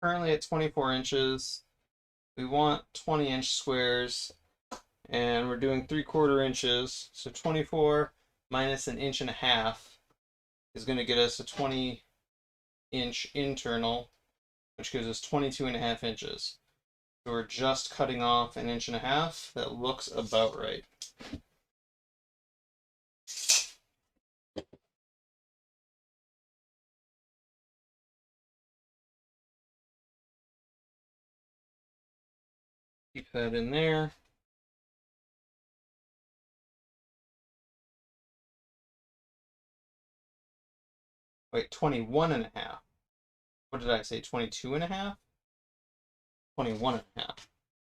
currently at 24 inches. We want 20-inch squares, and we're doing 3/4 inches. So 24 minus an inch and a half is going to get us a 20-inch internal, which gives us 22.5 inches. So we're just cutting off an inch and a half. That looks about right. Keep that in there. Wait, 21 and a half. What did I say? 22 and a half? 21 and a half.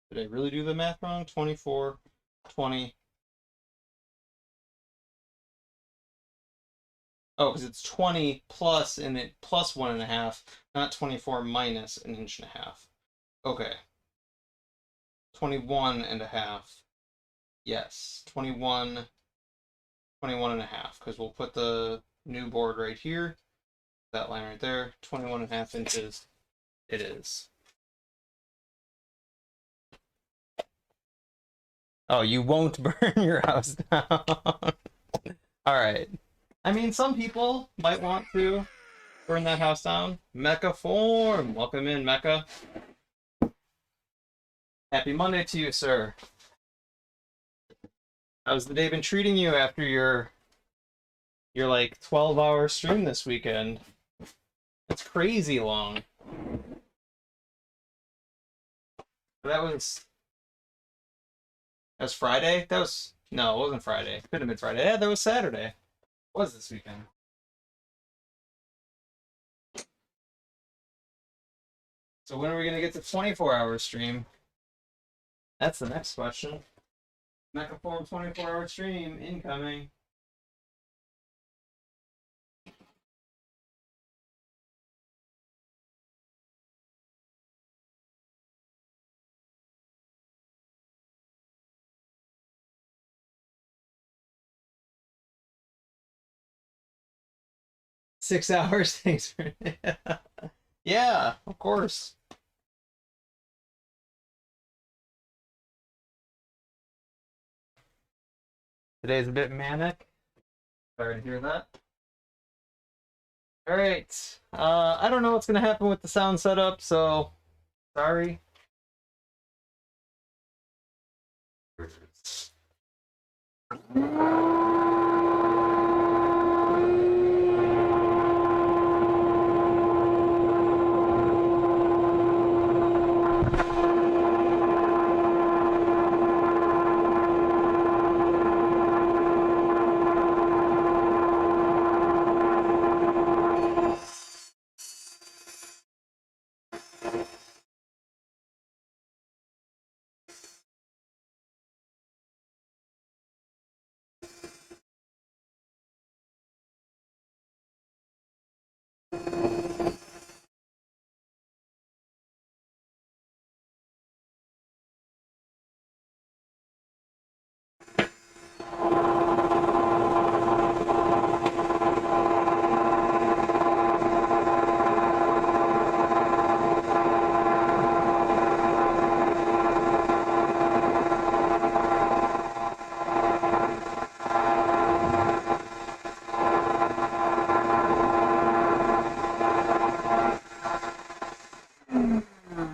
Did I really do the math wrong? 24, 20. Oh, because it's 20 plus and it plus 1.5, not 24 minus an inch and a half. Okay. 21 and a half. Yes. 21, 21 and a half, because we'll put the new board right here. That line right there. 21.5 inches. It is. Oh, you won't burn your house down. All right. I mean, some people might want to burn that house down. Mecca form. Welcome in, Mecca. Happy Monday to you, sir. How's the day been treating you after your like 12-hour stream this weekend? It's crazy long. That was Friday? That was no, it wasn't Friday. It could have been Friday. Yeah, that was Saturday. It was this weekend. So when are we gonna get to 24-hour stream? That's the next question. Mechaform 24-hour stream incoming. Six hours. Thanks for yeah, of course. Today's a bit manic. Sorry to hear that. All right. I don't know what's gonna happen with the sound setup, so sorry.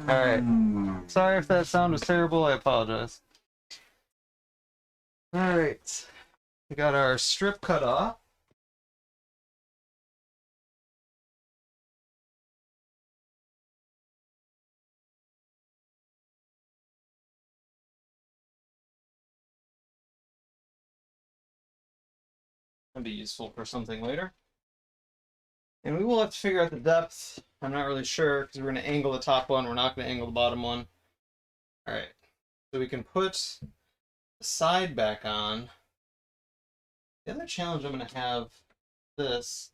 'Alright. Sorry if that sound was terrible, I apologize. Alright. We got our strip cut off. That'd be useful for something later. And we will have to figure out the depth. I'm not really sure, because we're going to angle the top one, we're not going to angle the bottom one. Alright. So we can put the side back on. The other challenge I'm going to have this,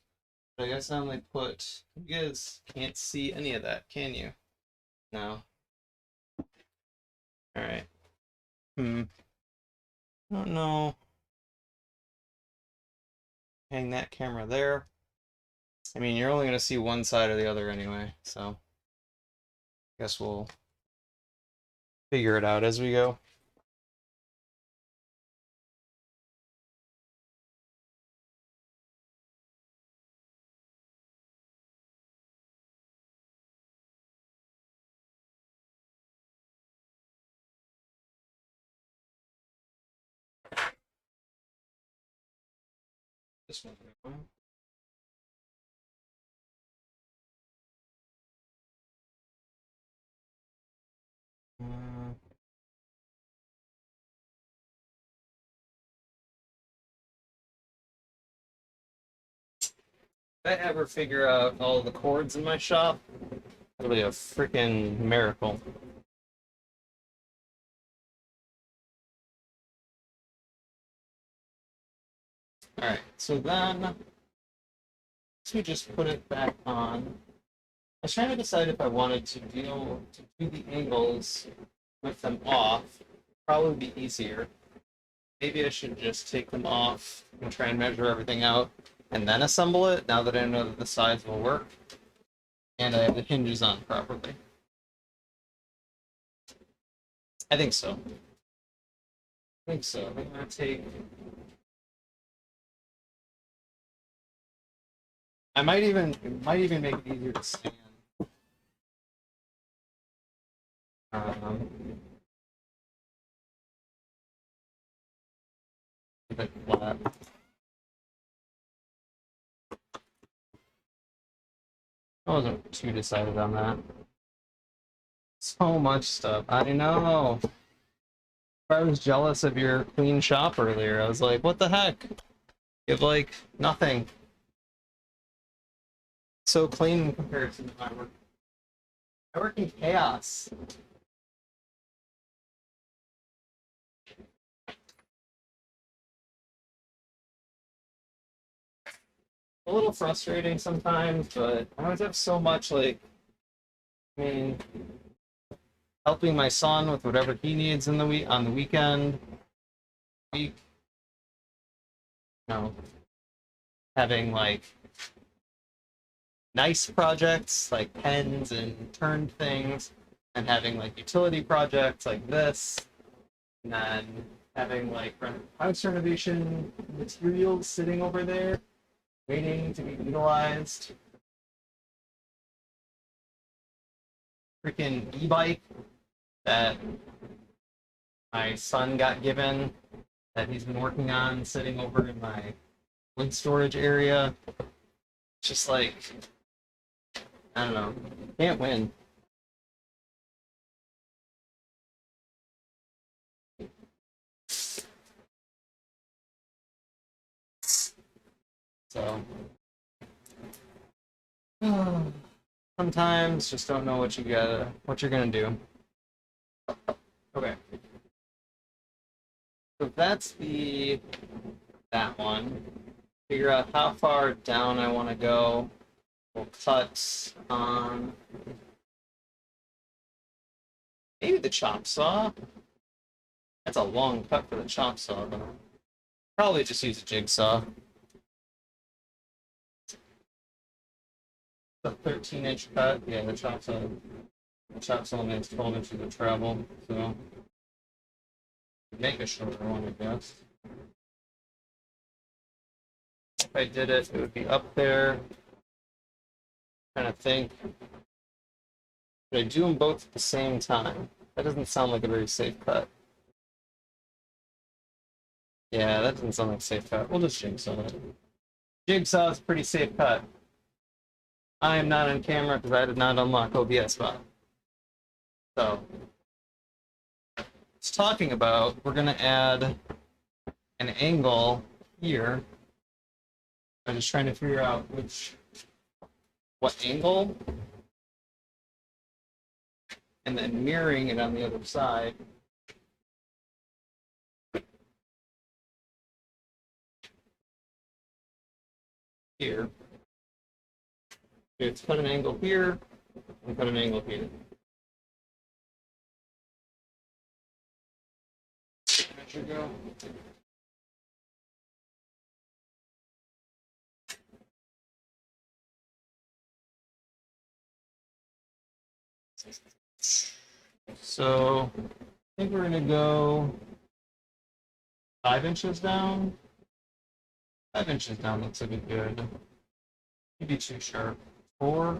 but I guess I only put, you guys can't see any of that, can you? No. Alright. I don't know. Hang that camera there. I mean, you're only going to see one side or the other anyway, so. Guess we'll figure it out as we go. This one. If I ever figure out all the chords in my shop, it'll be a freaking miracle. Alright, so then we just put it back on. I was trying to decide if I wanted to do the angles with them off. Probably be easier. Maybe I should just take them off and try and measure everything out and then assemble it, now that I know that the sides will work and I have the hinges on properly. I think so. I think so. I'm gonna take. It might even make it easier to stand. A bit flat. I wasn't too decided on that. So much stuff. I know. I was jealous of your clean shop earlier. I was like, what the heck? You have like nothing. So clean in comparison to my work. I work in chaos. A little frustrating sometimes, but I always have so much like, I mean, helping my son with whatever he needs in the week on the weekend. Week, you know, having like nice projects like pens and turned things, and having like utility projects like this, and then having like house renovation materials sitting over there waiting to be utilized. Freaking e-bike that my son got given that he's been working on sitting over in my wood storage area. Just like, I don't know, can't win. So sometimes just don't know what you're gonna do. Okay. So that's that one. Figure out how far down I want to go. We'll cut on maybe the chop saw. That's a long cut for the chop saw, but I'll probably just use a jigsaw. The 13-inch cut, yeah, the chop saw makes 12 inches of travel, so make a shorter one, I guess. If I did it, it would be up there. I'm trying to think. Should I do them both at the same time? That doesn't sound like a very safe cut. Yeah, that doesn't sound like a safe cut. We'll just jigsaw it. Jigsaw is a pretty safe cut. I am not on camera because I did not unlock OBS bot. So, it's talking about, we're going to add an angle here. I'm just trying to figure out what angle, and then mirroring it on the other side. Here. Let's put an angle here, and put an angle here. There should go. So I think we're gonna go 5 inches down. 5 inches down looks like a good. Maybe too sharp. 4.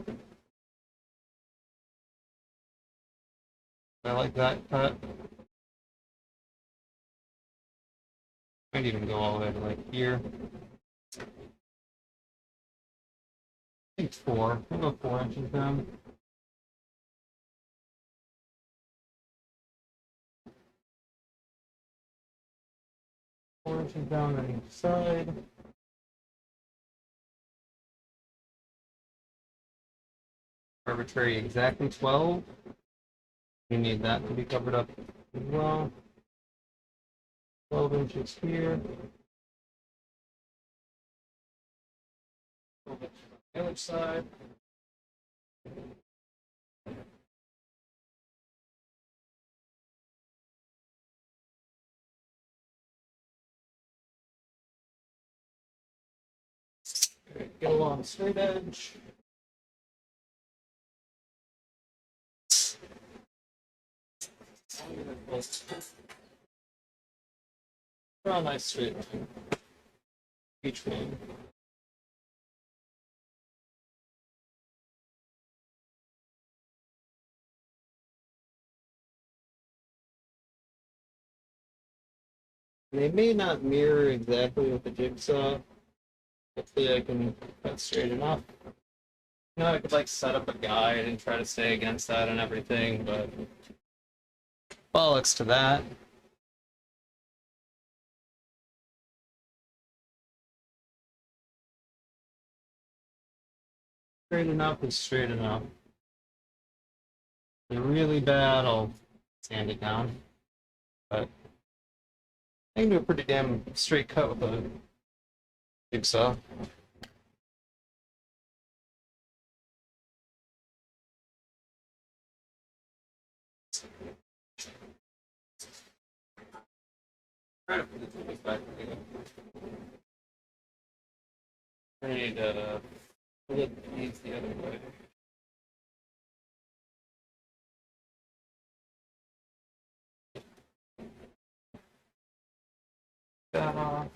I like that cut. Might even go all the way to like here. I think it's 4. We'll go 4 inches down. Four inches down on each side. Arbitrary exactly 12. We need that to be covered up as well. 12 inches here. 12 inches on the other side. Get along straight edge. Draw a nice straight line. Each one. They may not mirror exactly with the jigsaw. Hopefully I can cut straight enough. You know, I could like set up a guide and try to stay against that and everything, but bollocks to that. Straight enough is straight enough. If they're really bad, I'll sand it down. But I can do a pretty damn straight cut with a jigsaw. Try to put the tools back together. I need to flip these the other way. That off.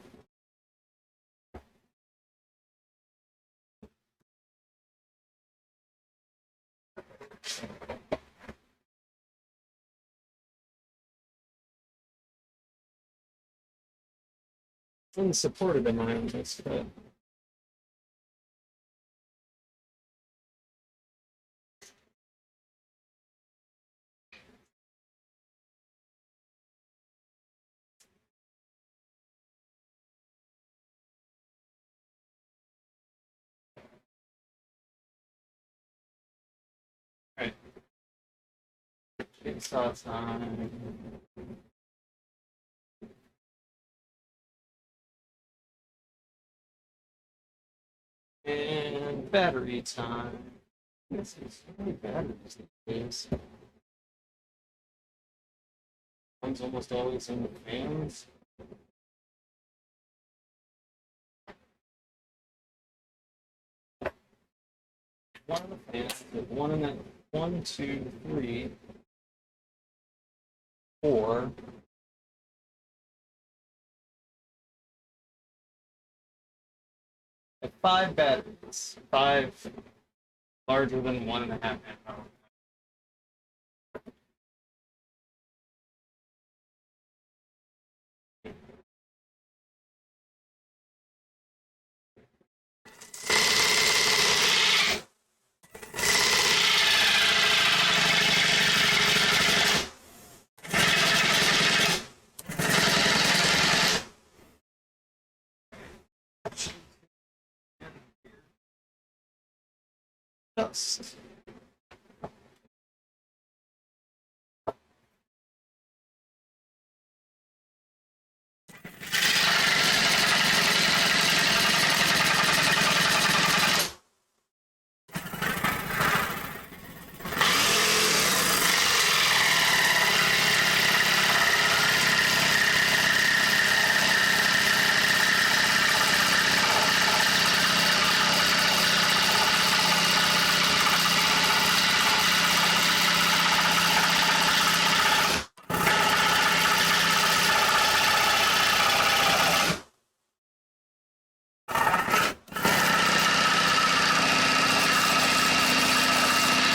Unsupported am I on this cut? Alright. Jigsaw time. And battery time. This is really batteries these days. One's almost always in the fans. One in the fans, one in that 1, 2, 3, 4. At 5 batteries, 5 larger than 1.5 amp hour. Dust.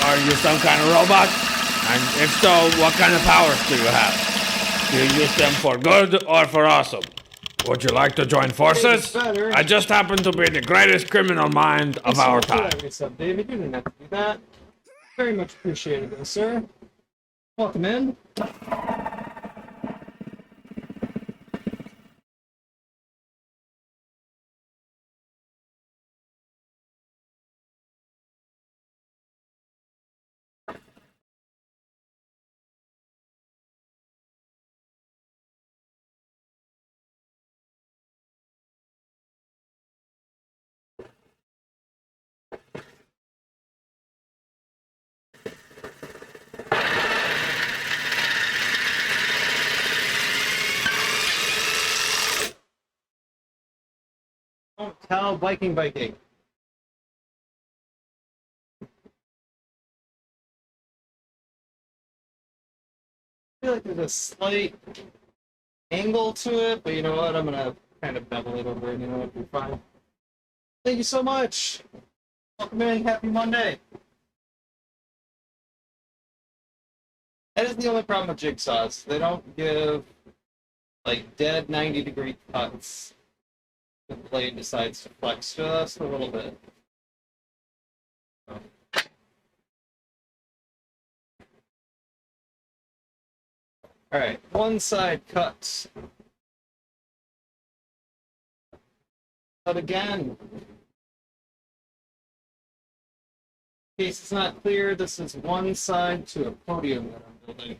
Are you some kind of robot? And if so, what kind of powers do you have? Do you use them for good or for awesome? Would you like to join forces? Better. I just happen to be the greatest criminal mind of our time. What's up, David? You didn't have to do that. Very much appreciated, sir. Welcome in. Don't tell Viking. I feel like there's a slight angle to it, but you know what? I'm gonna kind of bevel it over and you know it'll be fine. Thank you so much. Welcome in. Happy Monday. That is the only problem with jigsaws. They don't give like dead 90-degree cuts. The blade decides to flex just a little bit. Alright, one side cut. Cut again. In case it's not clear, this is one side to a podium that I'm building.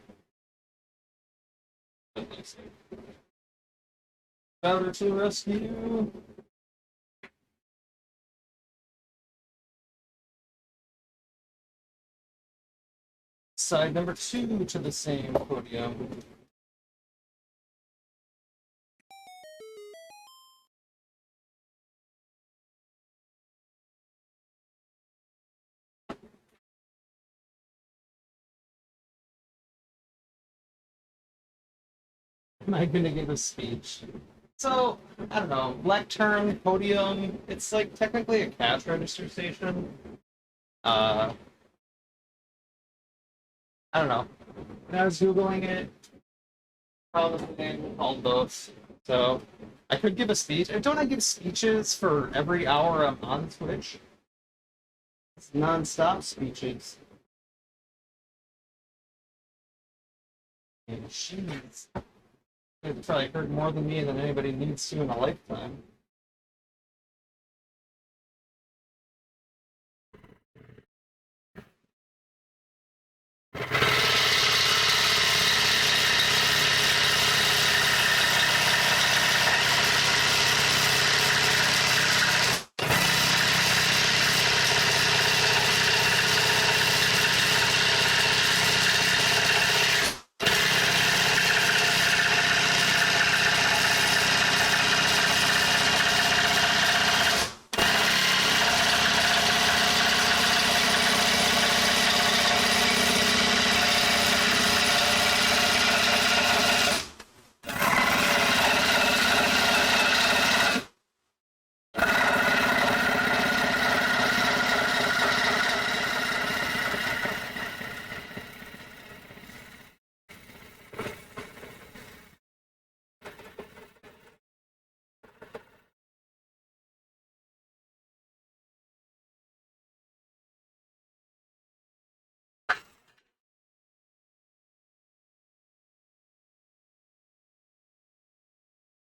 Router to rescue. Side number 2 to the same podium. Am I going to give a speech? So, I don't know, lectern, podium, it's like technically a cash register station. I don't know. When I was Googling it, probably all those. So, I could give a speech. Don't I give speeches for every hour I'm on Twitch? It's non-stop speeches. And jeez. They've probably heard more than me than anybody needs to in a lifetime.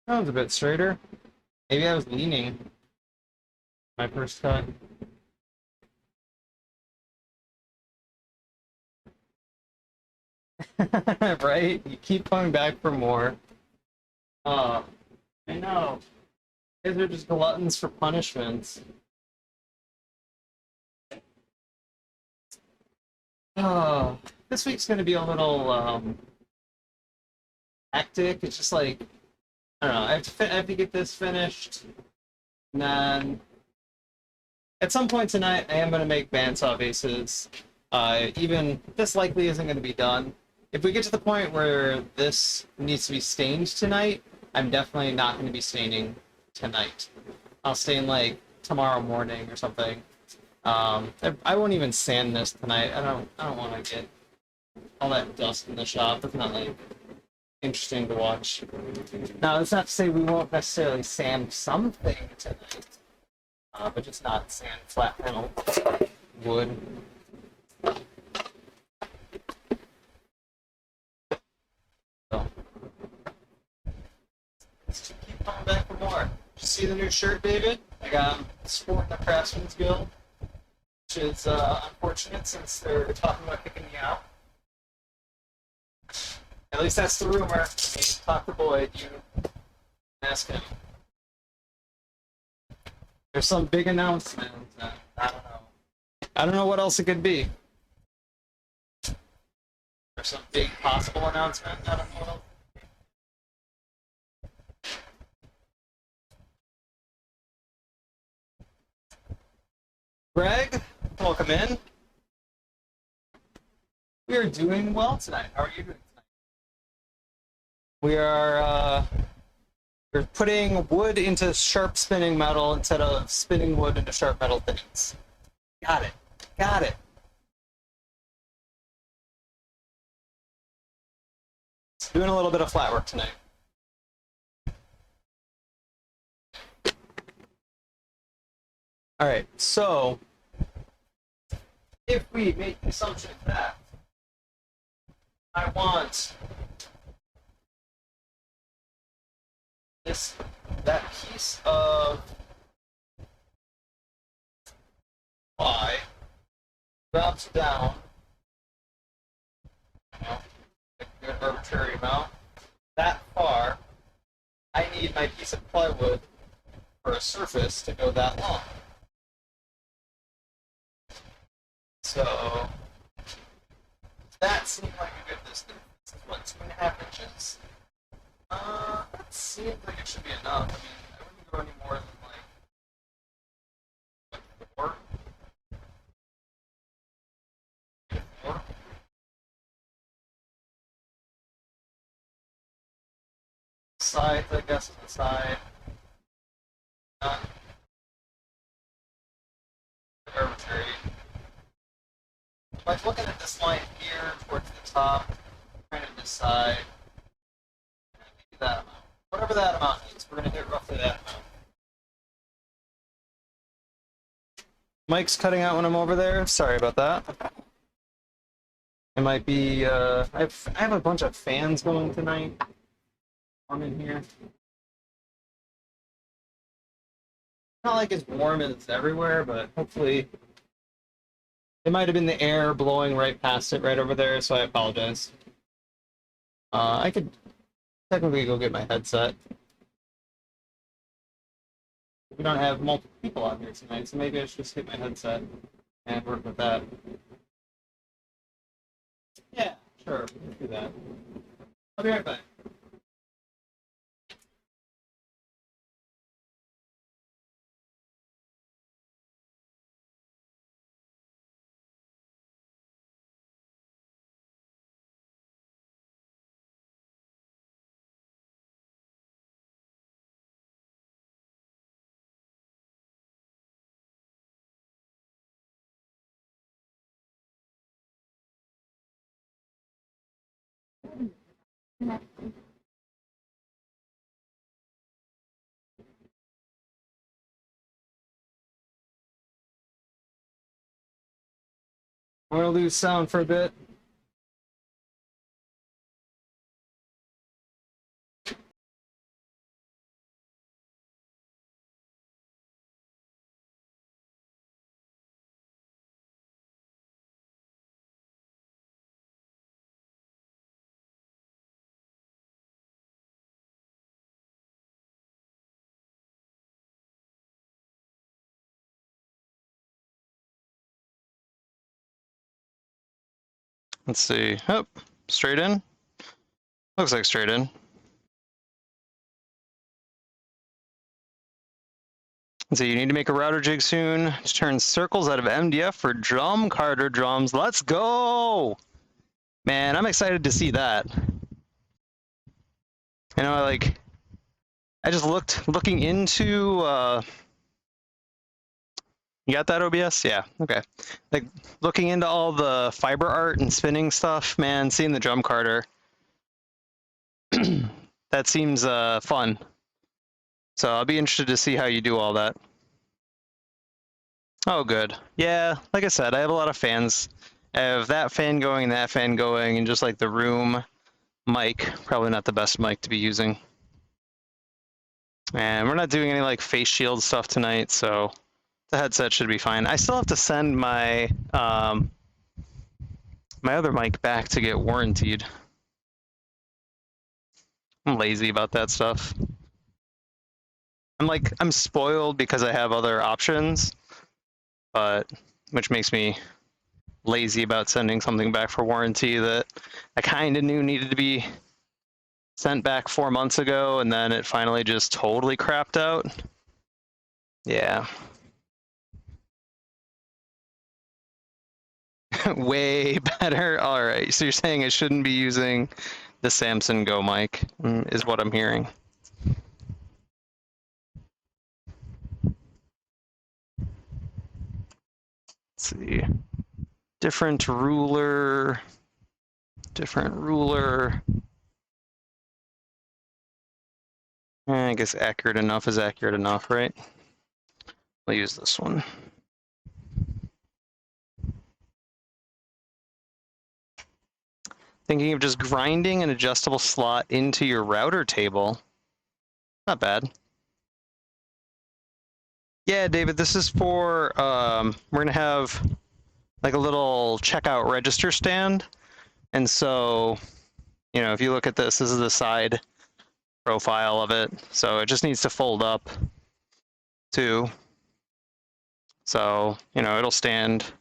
That was a bit straighter. Maybe I was leaning my first cut. Right? You keep coming back for more. Oh, I know. You guys are just gluttons for punishments. Oh, this week's gonna be a little hectic. It's just like I don't know. I have to get this finished, and then at some point tonight, I am gonna make bandsaw bases. Even this likely isn't gonna be done. If we get to the point where this needs to be stained tonight, I'm definitely not going to be staining tonight. I'll stain like tomorrow morning or something. I won't even sand this tonight. I don't want to get all that dust in the shop. It's not like interesting to watch. Now, that's not to say we won't necessarily sand something tonight, but just not sand flat panel wood. So, let's keep coming back for more. Did you see the new shirt, David? I got sporting the Craftsman's Guild, which is unfortunate since they're talking about kicking me out. At least that's the rumor. You talk to Boyd, you ask him. There's some big announcement. I don't know. I don't know what else it could be. There's some big possible announcement. I don't know what else. Greg, welcome in. We are doing well tonight. How are you doing tonight? We are we're putting wood into sharp spinning metal instead of spinning wood into sharp metal things. Got it. Got it. Doing a little bit of flat work tonight. All right, so if we make the assumption that I want that piece of ply drops down, you know, a good arbitrary amount, that far, I need my piece of plywood for a surface to go that long. So that seemed like a good distance. This is what, 2.5 inches? That seems like it should be enough. I mean, I wouldn't go any more than like 4. 4. Sides, I guess, on the side. Not arbitrary. Like looking at this line here towards the top, trying to decide maybe that amount. Whatever that amount is, we're going to hit roughly that amount. Mike's cutting out when I'm over there. Sorry about that. It might be. I have a bunch of fans going tonight. I'm in here. Not like it's warm and it's everywhere, but hopefully. It might have been the air blowing right past it right over there, so I apologize. I could technically go get my headset. We don't have multiple people out here tonight, so maybe I should just get my headset and work with that. Yeah, sure, we can do that. I'll be right back. I'm gonna lose sound for a bit. Let's see. Oh, straight in? Looks like straight in. So you need to make a router jig soon to turn circles out of MDF for drum carder drums. Let's go! Man, I'm excited to see that. You know, like, I just looking into You got that, OBS? Yeah. Okay. Like looking into all the fiber art and spinning stuff, man. Seeing the drum carter. That seems fun. So I'll be interested to see how you do all that. Oh, good. Yeah, like I said, I have a lot of fans. I have that fan going and that fan going, and just like the room mic, probably not the best mic to be using. And we're not doing any like face shield stuff tonight, so the headset should be fine. I still have to send my my other mic back to get warranted. I'm lazy about that stuff. I'm spoiled because I have other options, but which makes me lazy about sending something back for warranty that I kind of knew needed to be sent back 4 months ago, and then it finally just totally crapped out. Yeah. Way better. All right. So you're saying I shouldn't be using the Samson Go mic, is what I'm hearing. Let's see. Different ruler. I guess accurate enough is accurate enough, right? I'll use this one. Thinking of just grinding an adjustable slot into your router table. Not bad. Yeah, David, this is for, we're going to have like a little checkout register stand. And so, you know, if you look at this, this is the side profile of it. So it just needs to fold up too. So, you know, it'll stand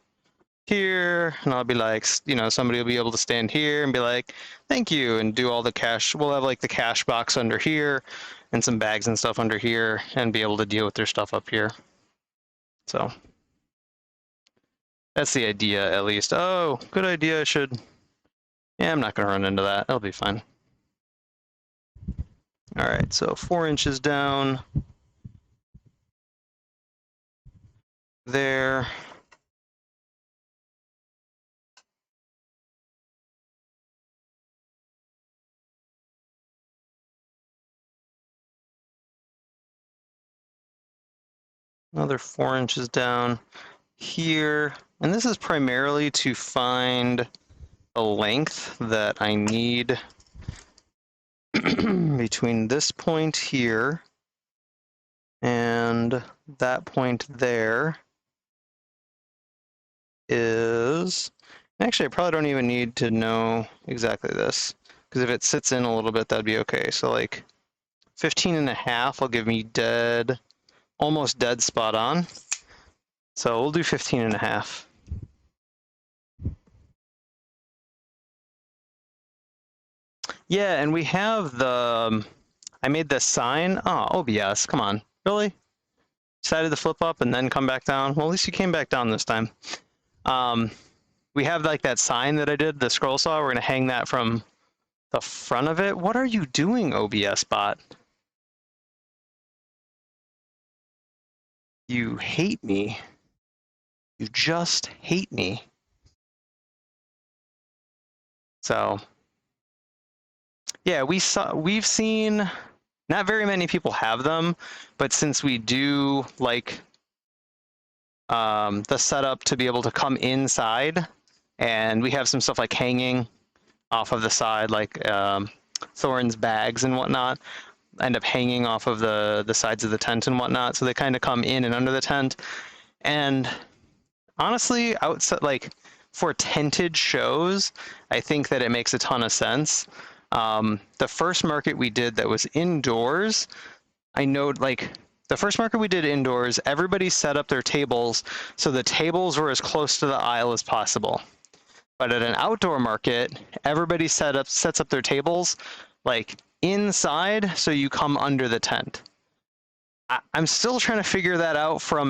here, and I'll be like, you know, somebody will be able to stand here and be like, thank you, and do all the cash. We'll have like the cash box under here and some bags and stuff under here, and be able to deal with their stuff up here. So that's the idea, at least. Oh, good idea. Yeah, I'm not going to run into that. It'll be fine. All right, so 4 inches down there. Another 4 inches down here. And this is primarily to find a length that I need between this point here and that point there is, actually I probably don't even need to know exactly this, because if it sits in a little bit, that'd be okay. So like 15.5 will give me almost dead spot on. So we'll do 15.5. Yeah, and we have the, I made this sign. Oh, OBS, come on. Really? Decided to flip up and then come back down? Well, at least you came back down this time. We have like that sign that I did, the scroll saw. We're going to hang that from the front of it. What are you doing, OBS bot? You hate me. You just hate me. So, yeah, we've seen, not very many people have them, but since we do like the setup to be able to come inside, and we have some stuff like hanging off of the side, like Thorin's bags and whatnot, end up hanging off of the sides of the tent and whatnot, so they kind of come in and under the tent. And honestly, outside, like for tented shows, I think that it makes a ton of sense. The first market we did that was indoors, I know like the first market we did indoors, everybody set up their tables so the tables were as close to the aisle as possible. But at an outdoor market, everybody sets up their tables like inside, so you come under the tent. I'm still trying to figure that out from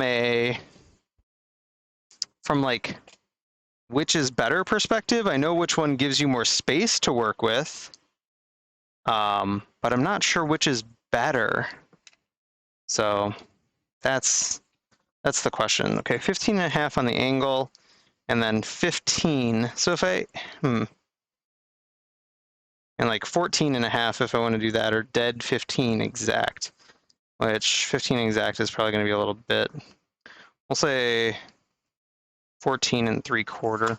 like which is better perspective. I know which one gives you more space to work with, but I'm not sure which is better. So that's That's the question. Okay, 15.5 on the angle, and then 15. So if and like 14.5 if I want to do that, or dead 15 exact, which 15 exact is probably going to be a little bit. We'll say 14 3/4.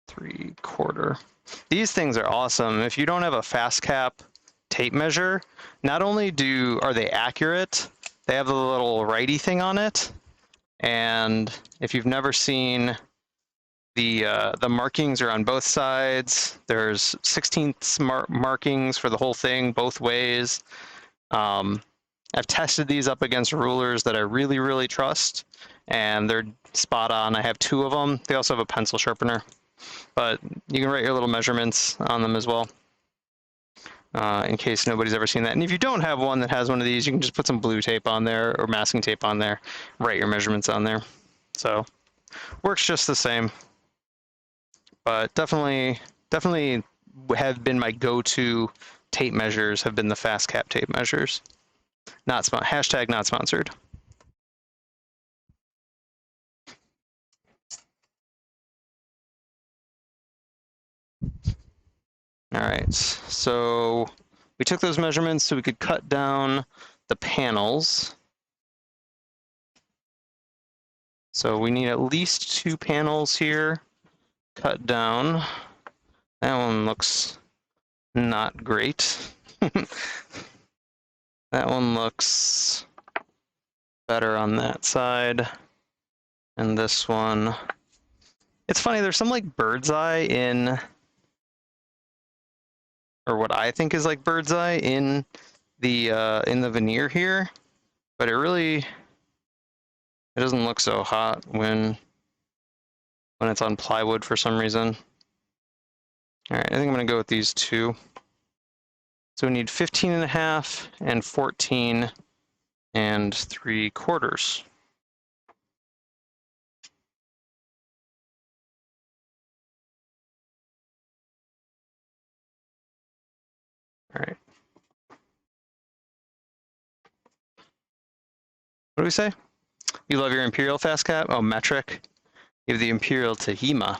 Three-quarter. These things are awesome. If you don't have a fast cap tape measure, not only are they accurate, they have the little righty thing on it, and if you've never seen the markings are on both sides. There's 16th markings for the whole thing, both ways. I've tested these up against rulers that I really, really trust, and they're spot on. I have 2 of them. They also have a pencil sharpener, but you can write your little measurements on them as well, in case nobody's ever seen that. And if you don't have one that has one of these, you can just put some blue tape on there or masking tape on there, write your measurements on there. So works just the same. But definitely have been my go-to tape measures, have been the fast cap tape measures. Hashtag not sponsored. All right, so we took those measurements so we could cut down the panels. So we need at least 2 panels here cut down. That one looks not great. That one looks better on that side. And this one, it's funny, there's some like bird's eye in, or what I think is like bird's eye in the veneer here, but it doesn't look so hot when it's on plywood for some reason. All right, I think I'm gonna go with these 2. So we need 15.5 and 14 3/4. All right. What do we say? You love your Imperial fast cap? Oh, metric. You have the Imperial Tehima.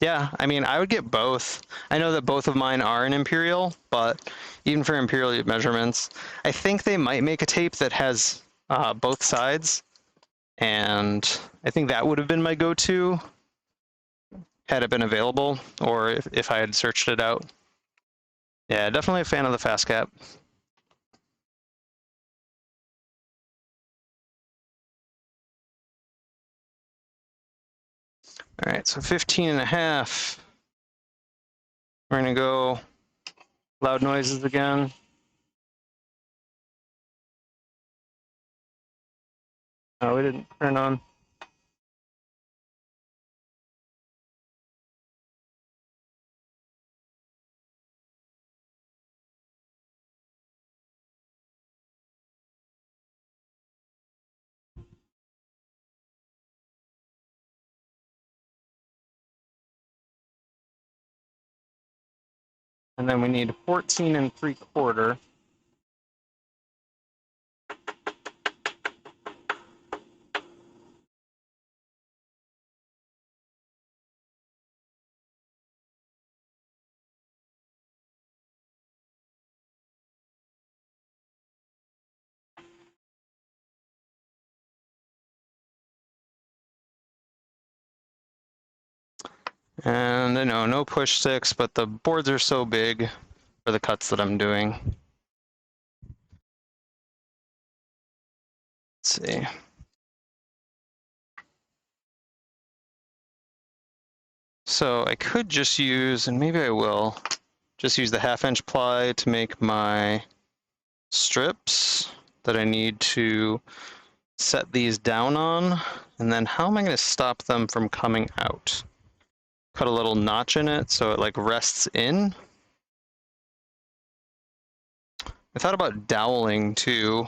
Yeah, I mean, I would get both. I know that both of mine are an Imperial, but even for Imperial measurements, I think they might make a tape that has both sides, and I think that would have been my go-to had it been available, or if I had searched it out. Yeah, definitely a fan of the fast cap. All right, so 15.5. We're gonna go loud noises again. Oh, we didn't turn on. And then we need 14 3/4. And I know, no push sticks, but the boards are so big for the cuts that I'm doing. Let's see. So I could just use, and maybe I will, just use the 1/2" ply to make my strips that I need to set these down on. And then how am I going to stop them from coming out? Cut a little notch in it so it like rests in. I thought about doweling too.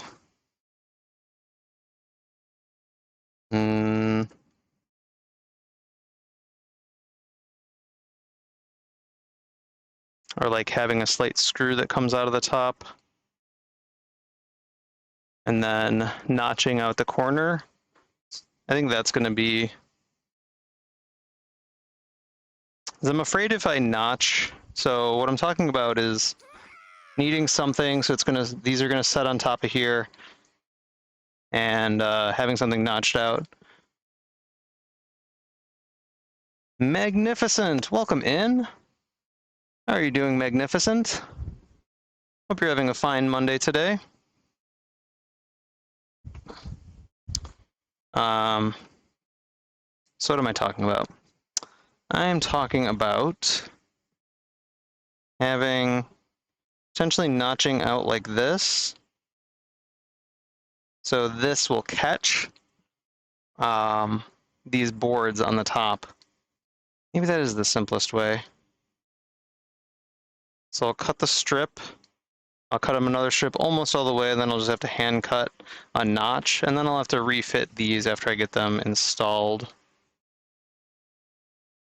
or like having a slight screw that comes out of the top. And then notching out the corner. I think that's going to be... 'cause I'm afraid if I notch... So what I'm talking about is needing something, so it's gonna... These are going to set on top of here. And having something notched out. Magnificent! Welcome in. How are you doing, Magnificent? Hope you're having a fine Monday today. So what am I talking about? I am talking about having potentially notching out like this. So this will catch these boards on the top. Maybe that is the simplest way. So I'll cut the strip. I'll cut them another strip almost all the way, and then I'll just have to hand cut a notch, and then I'll have to refit these after I get them installed.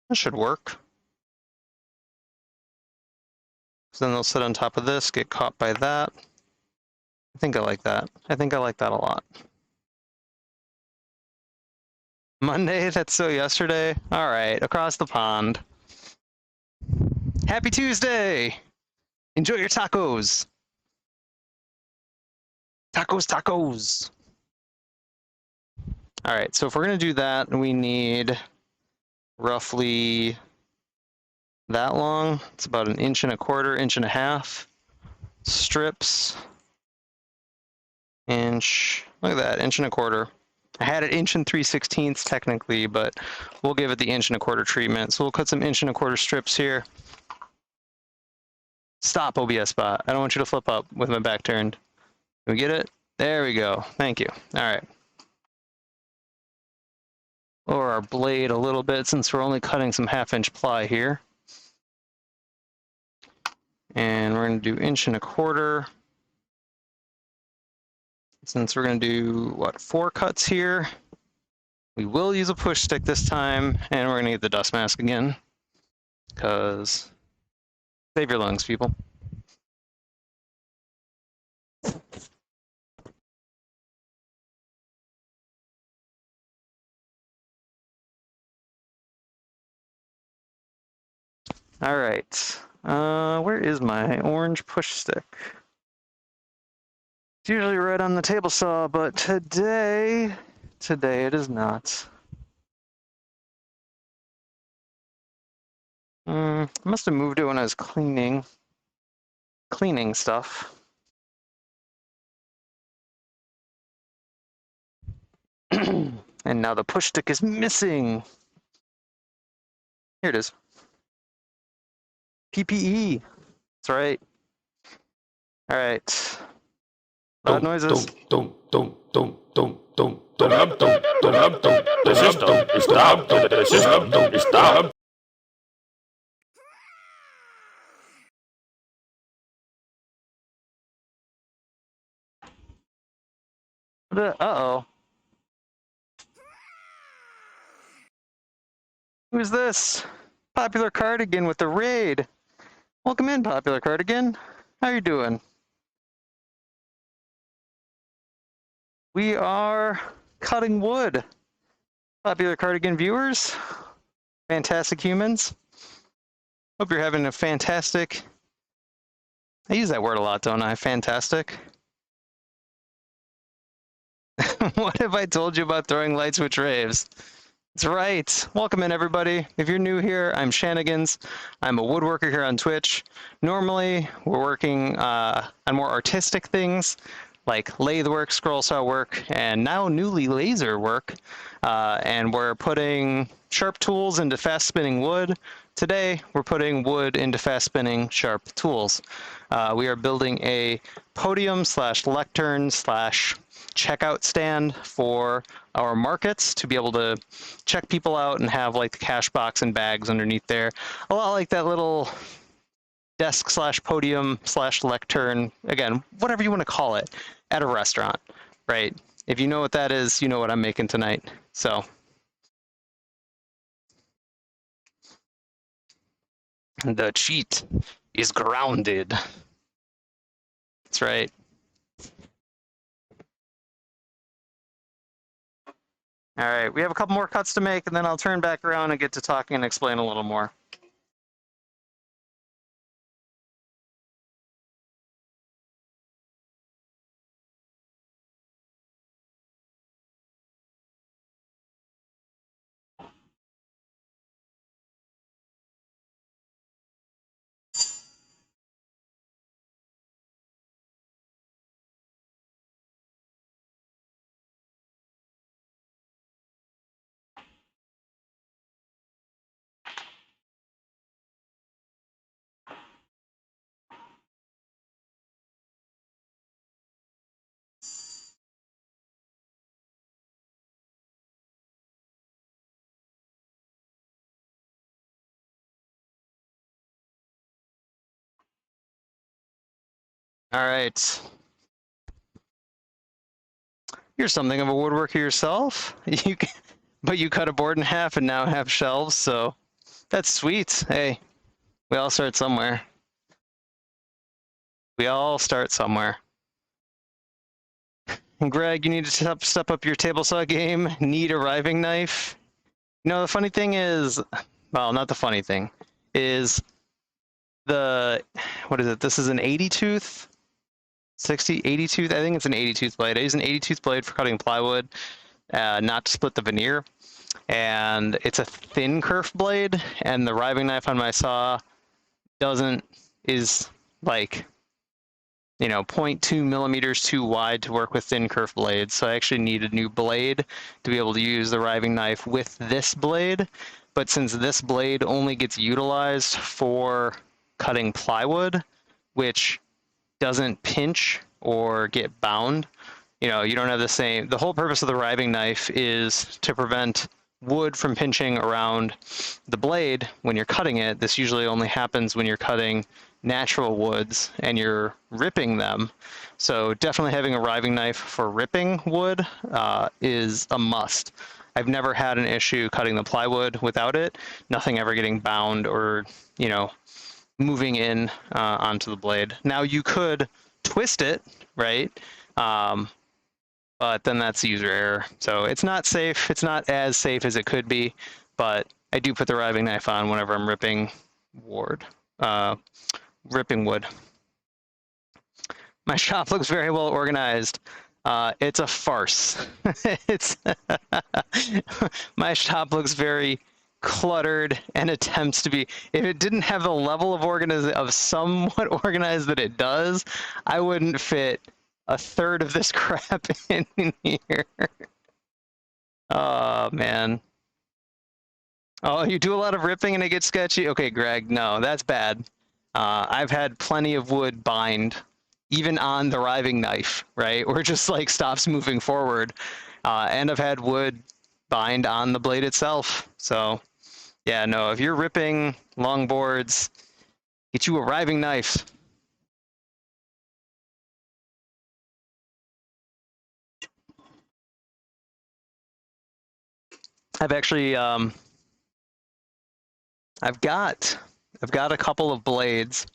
That should work. So then they'll sit on top of this, get caught by that. I think I like that. I think I like that a lot. Monday, that's so yesterday. All right, across the pond. Happy Tuesday! Enjoy your tacos. Tacos, tacos. All right, so if we're gonna do that, we need roughly that long. It's about 1.25 inches, 1.5 inches strips. Inch, look at that, 1.25 inches. I had it 1 3/16 inches technically, but we'll give it the 1.25 inch treatment. So we'll cut some 1.25 inch strips here. Stop, OBS bot. I don't want you to flip up with my back turned. Can we get it? There we go. Thank you. All right. Lower our blade a little bit since we're only cutting some 1/2 inch ply here. And we're going to do 1.25 inches. Since we're going to do, what, 4 cuts here, we will use a push stick this time, and we're going to get the dust mask again. Because save your lungs, people. All right. Where is my orange push stick? It's usually right on the table saw, but today it is not. I must have moved it when I was cleaning stuff. And now the push stick is missing. Here it is. PPE. That's right. All right. Loud noises. The system is down. The system is down. Uh-oh. Who's this? Popular Cardigan with the raid. Welcome in, Popular Cardigan. How you doing? We are cutting wood. Popular Cardigan viewers, fantastic humans. Hope you're having a fantastic... I use that word a lot, don't I? Fantastic. What have I told you about throwing light switch raves? That's right. Welcome in, everybody. If you're new here, I'm Shanigans. I'm a woodworker here on Twitch. Normally, we're working on more artistic things like lathe work, scroll saw work, and now newly laser work. And we're putting sharp tools into fast spinning wood. Today, we're putting wood into fast spinning sharp tools. We are building a podium slash lectern slash checkout stand for our markets to be able to check people out and have like the cash box and bags underneath there. A lot like that little desk slash podium slash lectern, again, whatever you want to call it, at a restaurant, right? If you know what that is, you know what I'm making tonight. So the cheat is grounded. That's right. All right, we have a couple more cuts to make, and then I'll turn back around and get to talking and explain a little more. All right. You're something of a woodworker yourself. But you cut a board in half and now have shelves, so that's sweet. Hey, we all start somewhere. We all start somewhere. And Greg, you need to step up your table saw game. Need a riving knife. You know, the funny thing is, well, not the funny thing, is what is it? This is an 80 tooth? 80 tooth? I think it's an 80 tooth blade. I use an 80 tooth blade for cutting plywood, not to split the veneer. And it's a thin kerf blade, and the riving knife on my saw is like, 0.2 millimeters too wide to work with thin kerf blades. So I actually need a new blade to be able to use the riving knife with this blade. But since this blade only gets utilized for cutting plywood, which doesn't pinch or get bound, you don't have the whole purpose of the riving knife is to prevent wood from pinching around the blade when you're cutting it. This usually only happens when you're cutting natural woods and you're ripping them. So definitely having a riving knife for ripping wood is a must. I've never had an issue cutting the plywood without it. Nothing ever getting bound or, moving in onto the blade. Now you could twist it, right? But then that's user error. So it's not safe. It's not as safe as it could be, but I do put the riving knife on whenever I'm ripping wood. My shop looks very well organized. It's a farce. My shop looks very cluttered and attempts to be. If it didn't have the level of somewhat organized that it does, I wouldn't fit a third of this crap in here. Oh man. Oh, you do a lot of ripping and it gets sketchy? Okay, Greg, no, that's bad. I've had plenty of wood bind, even on the riving knife, right? Or just like stops moving forward. And I've had wood bind on the blade itself. So yeah, no, if you're ripping long boards, get you a riving knife. I've actually, I've got a couple of blades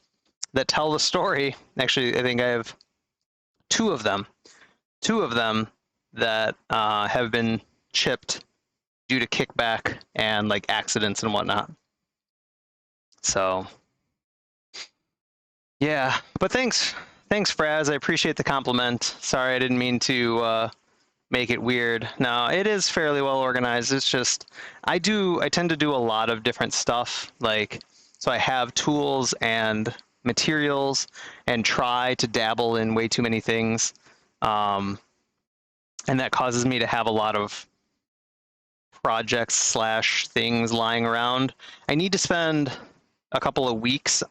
that tell the story. Actually, I think I have two of them that have been chipped due to kickback and like accidents and whatnot. So yeah, but thanks Fraz, I appreciate the compliment. Sorry, I didn't mean to make it weird. No, it is fairly well organized. It's just I tend to do a lot of different stuff, like, so I have tools and materials and try to dabble in way too many things, and that causes me to have a lot of projects / things lying around. I need to spend a couple of weeks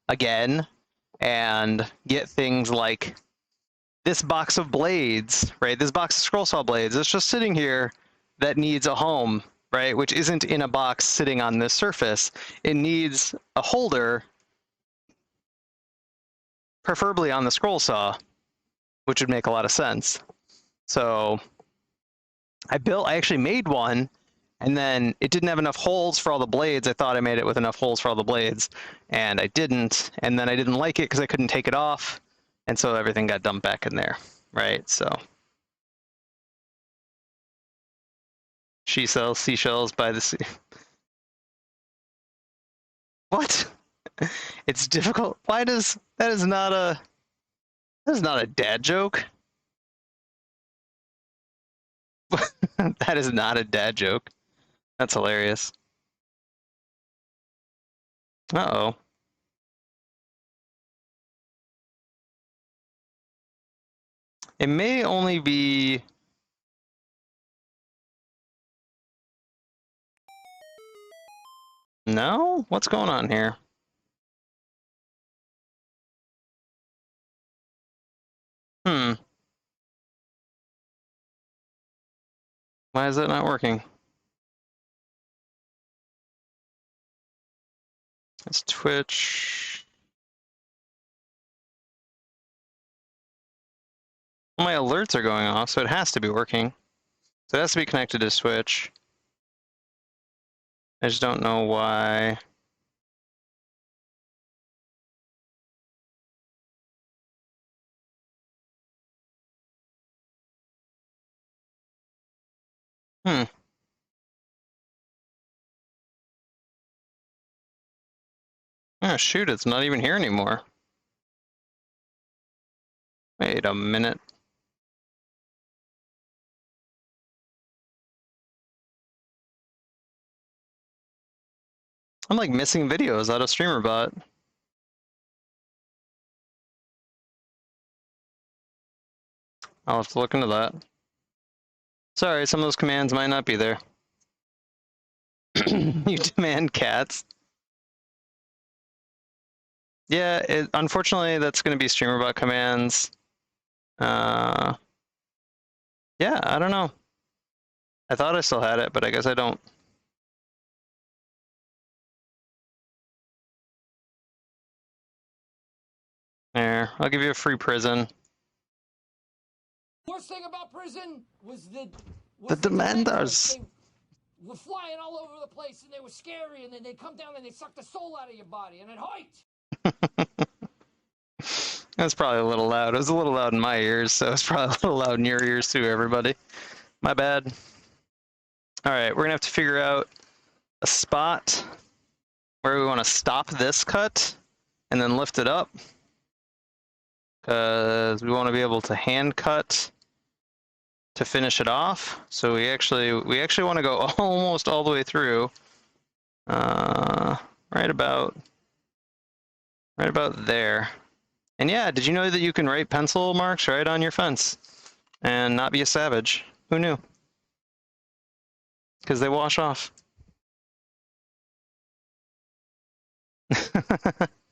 again and get things like this box of blades, right? This box of scroll saw blades, it's just sitting here that needs a home, right? Which isn't in a box sitting on this surface. It needs a holder, preferably on the scroll saw, which would make a lot of sense. So I actually made one, And then it didn't have enough holes for all the blades. I thought I made it with enough holes for all the blades, and I didn't. And then I didn't like it because I couldn't take it off, and so everything got dumped back in there, right? So she sells seashells by the sea. What? It's difficult. Why does that is not a dad joke? That is not a dad joke. That's hilarious. Uh-oh. It may only be... No? What's going on here? Hmm. Why is that not working? It's Twitch. My alerts are going off, so it has to be working. So it has to be connected to Switch. I just don't know why. Hmm. Oh, shoot, it's not even here anymore. Wait a minute. I'm like missing videos out of StreamerBot. I'll have to look into that. Sorry, some of those commands might not be there. You demand cats. Yeah, unfortunately, that's going to be StreamerBot commands. Yeah, I don't know. I thought I still had it, but I guess I don't. There, I'll give you a free prison. Worst thing about prison was The the Demanders. They were flying all over the place and they were scary, and then they'd come down and they'd suck the soul out of your body and it hurt. That's probably a little loud. It was a little loud in my ears, so it's probably a little loud in your ears too, everybody. My bad. Alright, we're gonna have to figure out a spot where we want to stop this cut and then lift it up. Because we want to be able to hand cut to finish it off. So we actually want to go almost all the way through. Right about there. And yeah, did you know that you can write pencil marks right on your fence and not be a savage? Who knew? Because they wash off.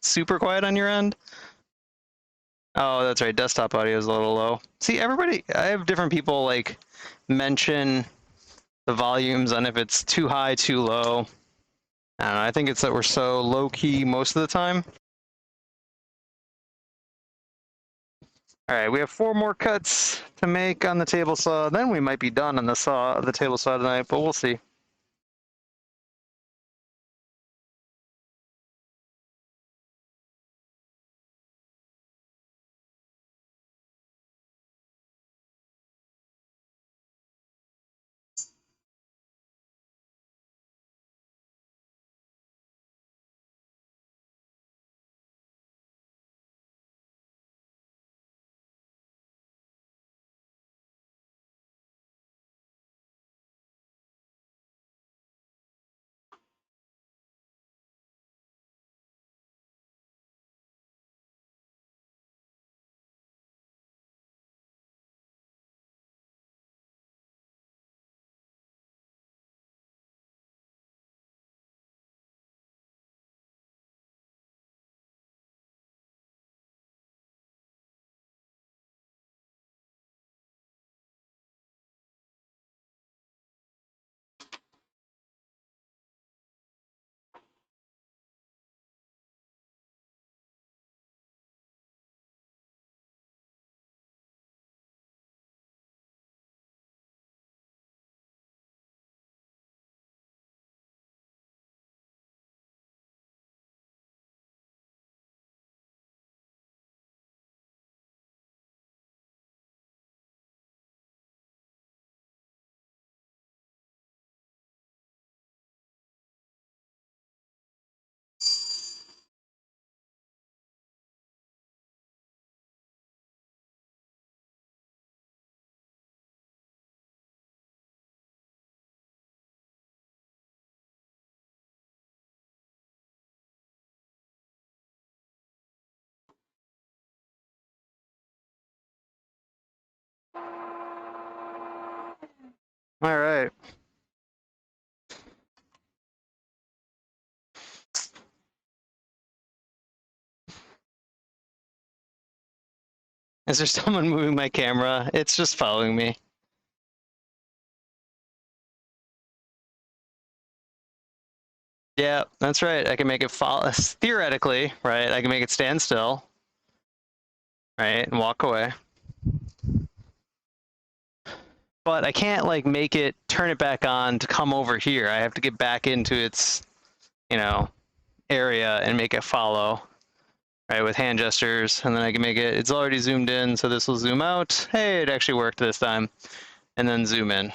Super quiet on your end? Oh, that's right. Desktop audio is a little low. See, everybody, I have different people like mention the volumes on if it's too high, too low. I don't know. I think it's that we're so low key most of the time. All right, we have 4 more cuts to make on the table saw. Then we might be done on the table saw tonight, but we'll see. All right. Is there someone moving my camera? It's just following me. Yeah, that's right. I can make it follow. Theoretically, right? I can make it stand still, right, and walk away. But I can't like make it turn it back on to come over here. I have to get back into its, area and make it follow, right, with hand gestures, and then I can make it. It's already zoomed in, so this will zoom out. Hey, it actually worked this time, and then zoom in.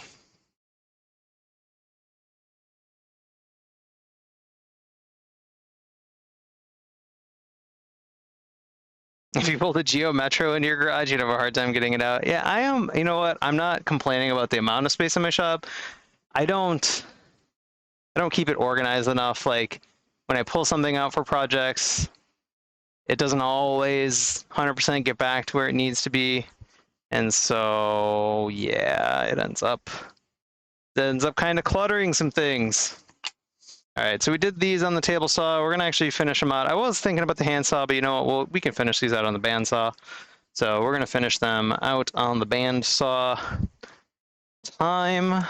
If you pulled a Geo Metro into your garage, you'd have a hard time getting it out. Yeah, I am. You know what? I'm not complaining about the amount of space in my shop. I don't keep it organized enough. Like when I pull something out for projects, it doesn't always 100% get back to where it needs to be, and so yeah, it ends up kind of cluttering some things. All right, so we did these on the table saw. We're gonna actually finish them out. I was thinking about the hand saw, but you know what? Well, we can finish these out on the band saw. So we're gonna finish them out on the band saw time.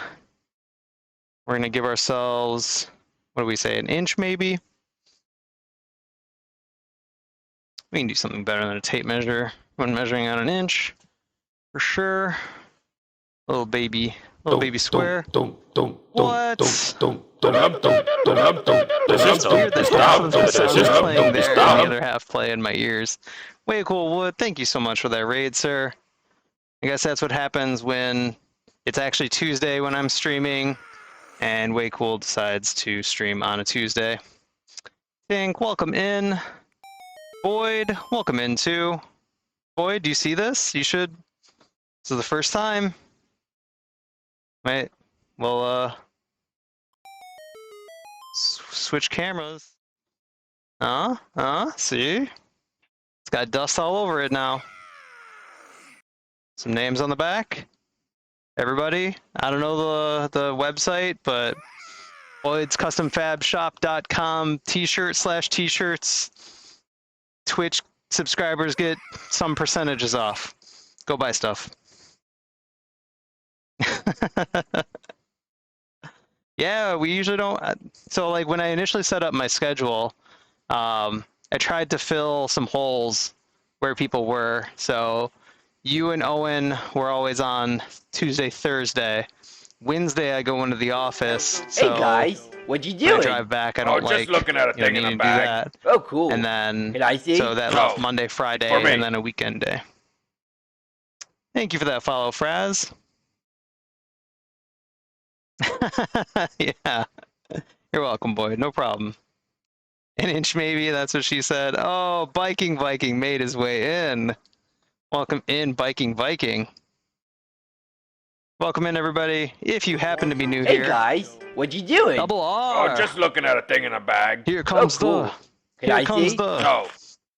We're gonna give ourselves, what do we say, 1 inch maybe? We can do something better than a tape measure when measuring out 1 inch, for sure. Little baby square. What? It's weird that half of the sound is playing there and the other half play in my ears. Way cool Wood, thank you so much for that raid, sir. I guess that's what happens when it's actually Tuesday when I'm streaming, and Way Cool decides to stream on a Tuesday. Tink, welcome in. Boyd, welcome in too. Boyd, do you see this? You should. This is the first time. Right. Well, switch cameras. See? It's got dust all over it now. Some names on the back. Everybody, I don't know the website, but BoydsCustomFabShop.com t-shirts. Twitch subscribers get some percentages off. Go buy stuff. Yeah, we usually don't. So like when I initially set up my schedule, I tried to fill some holes where people were. So you and Owen were always on Tuesday, Thursday. Wednesday I go into the office. So hey guys, what you when I doing? drive back, I don't just looking at a thing in need a to bag. do that. Oh, cool. And then Can I see? so that No. left Monday, Friday, For me. and then a weekend day. Thank you for that follow, Fraz. Yeah. You're welcome, Boyd. No problem. 1 inch maybe, that's what she said. Oh, Biking Viking made his way in. Welcome in, Biking Viking. Welcome in, everybody. If you happen to be new Hey here, guys, what you doing? double R. Oh, just looking at a thing in a bag. Here comes cool. the. Can Here I comes see? the. No.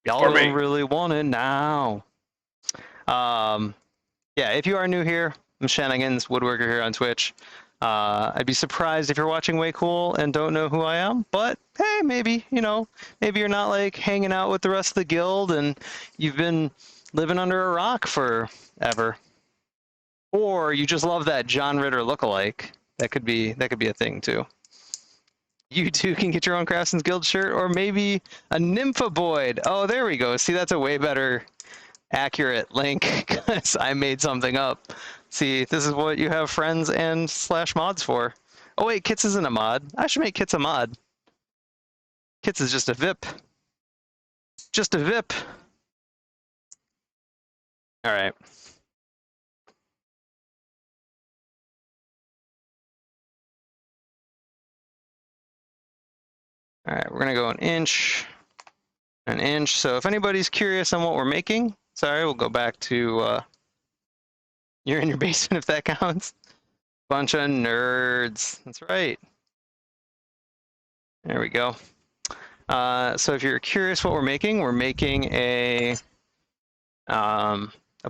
Y'all For don't me. really want it now. Yeah, if you are new here, I'm Shenanigans, Woodworker here on Twitch. I'd be surprised if you're watching Way Cool and don't know who I am, but hey, maybe, maybe you're not like hanging out with the rest of the guild and you've been living under a rock forever. Or you just love that John Ritter lookalike. That could be a thing too. You too can get your own Craftsman's Guild shirt, or maybe a Nympha Boyd. Oh, there we go. See, that's a way better accurate link because I made something up. See, this is what you have friends and /mods for. Oh wait, Kits isn't a mod. I should make Kits a mod. Kits is just a VIP. Just a VIP. All right. All right, we're gonna go 1 inch, 1 inch. So if anybody's curious on what we're making, sorry, we'll go back to you're in your basement if that counts. Bunch of nerds. That's right. There we go. So if you're curious what we're making a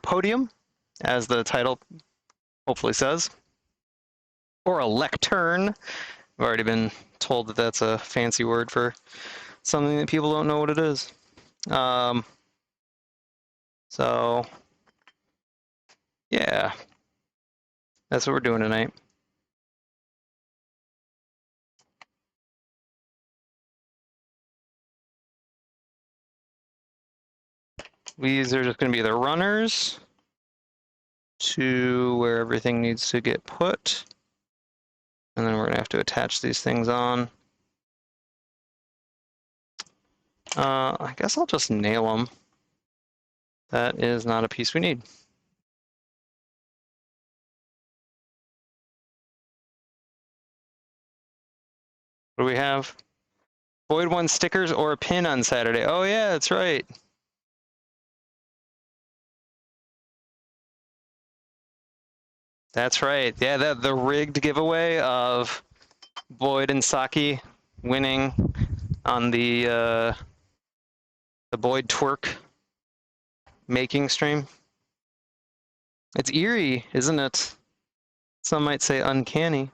podium. as the title hopefully says. Or a lectern. I've already been told that that's a fancy word for something that people don't know what it is. So, yeah, that's what we're doing tonight. These are just going to be the runners to where everything needs to get put. And then we're going to have to attach these things on. I guess I'll just nail them. That is not a piece we need. What do we have? Void 1 stickers or a pin on Saturday. Oh yeah, that's right. That's right. Yeah, the rigged giveaway of Boyd and Saki winning on the Boyd twerk making stream. It's eerie, isn't it? Some might say uncanny.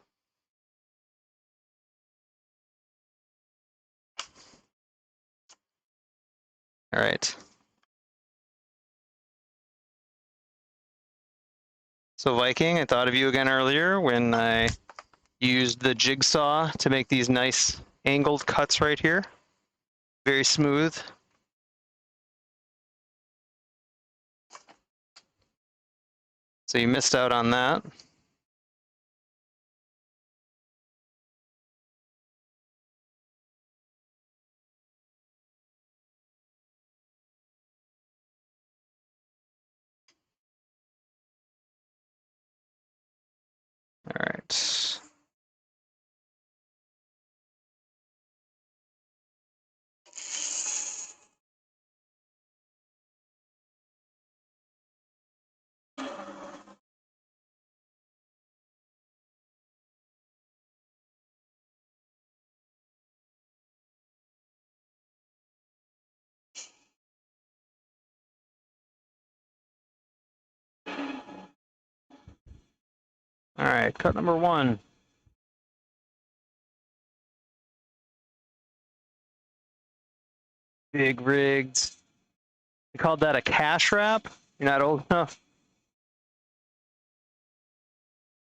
All right. So Viking, I thought of you again earlier when I used the jigsaw to make these nice angled cuts right here. Very smooth. So you missed out on that. All right. All right, cut number 1. Big rigged. You called that a cash wrap? You're not old enough.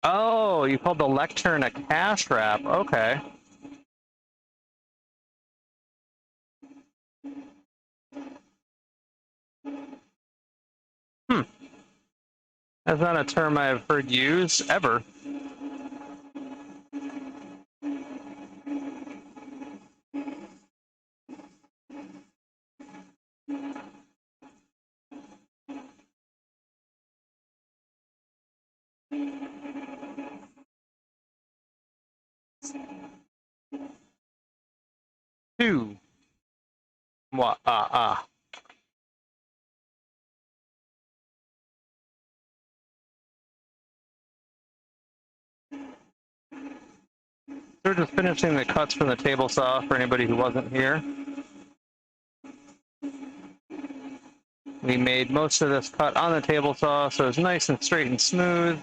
Oh, you called the lectern a cash wrap. Okay. That's not a term I've heard used ever. Two. They're just finishing the cuts from the table saw for anybody who wasn't here. We made most of this cut on the table saw, so it's nice and straight and smooth.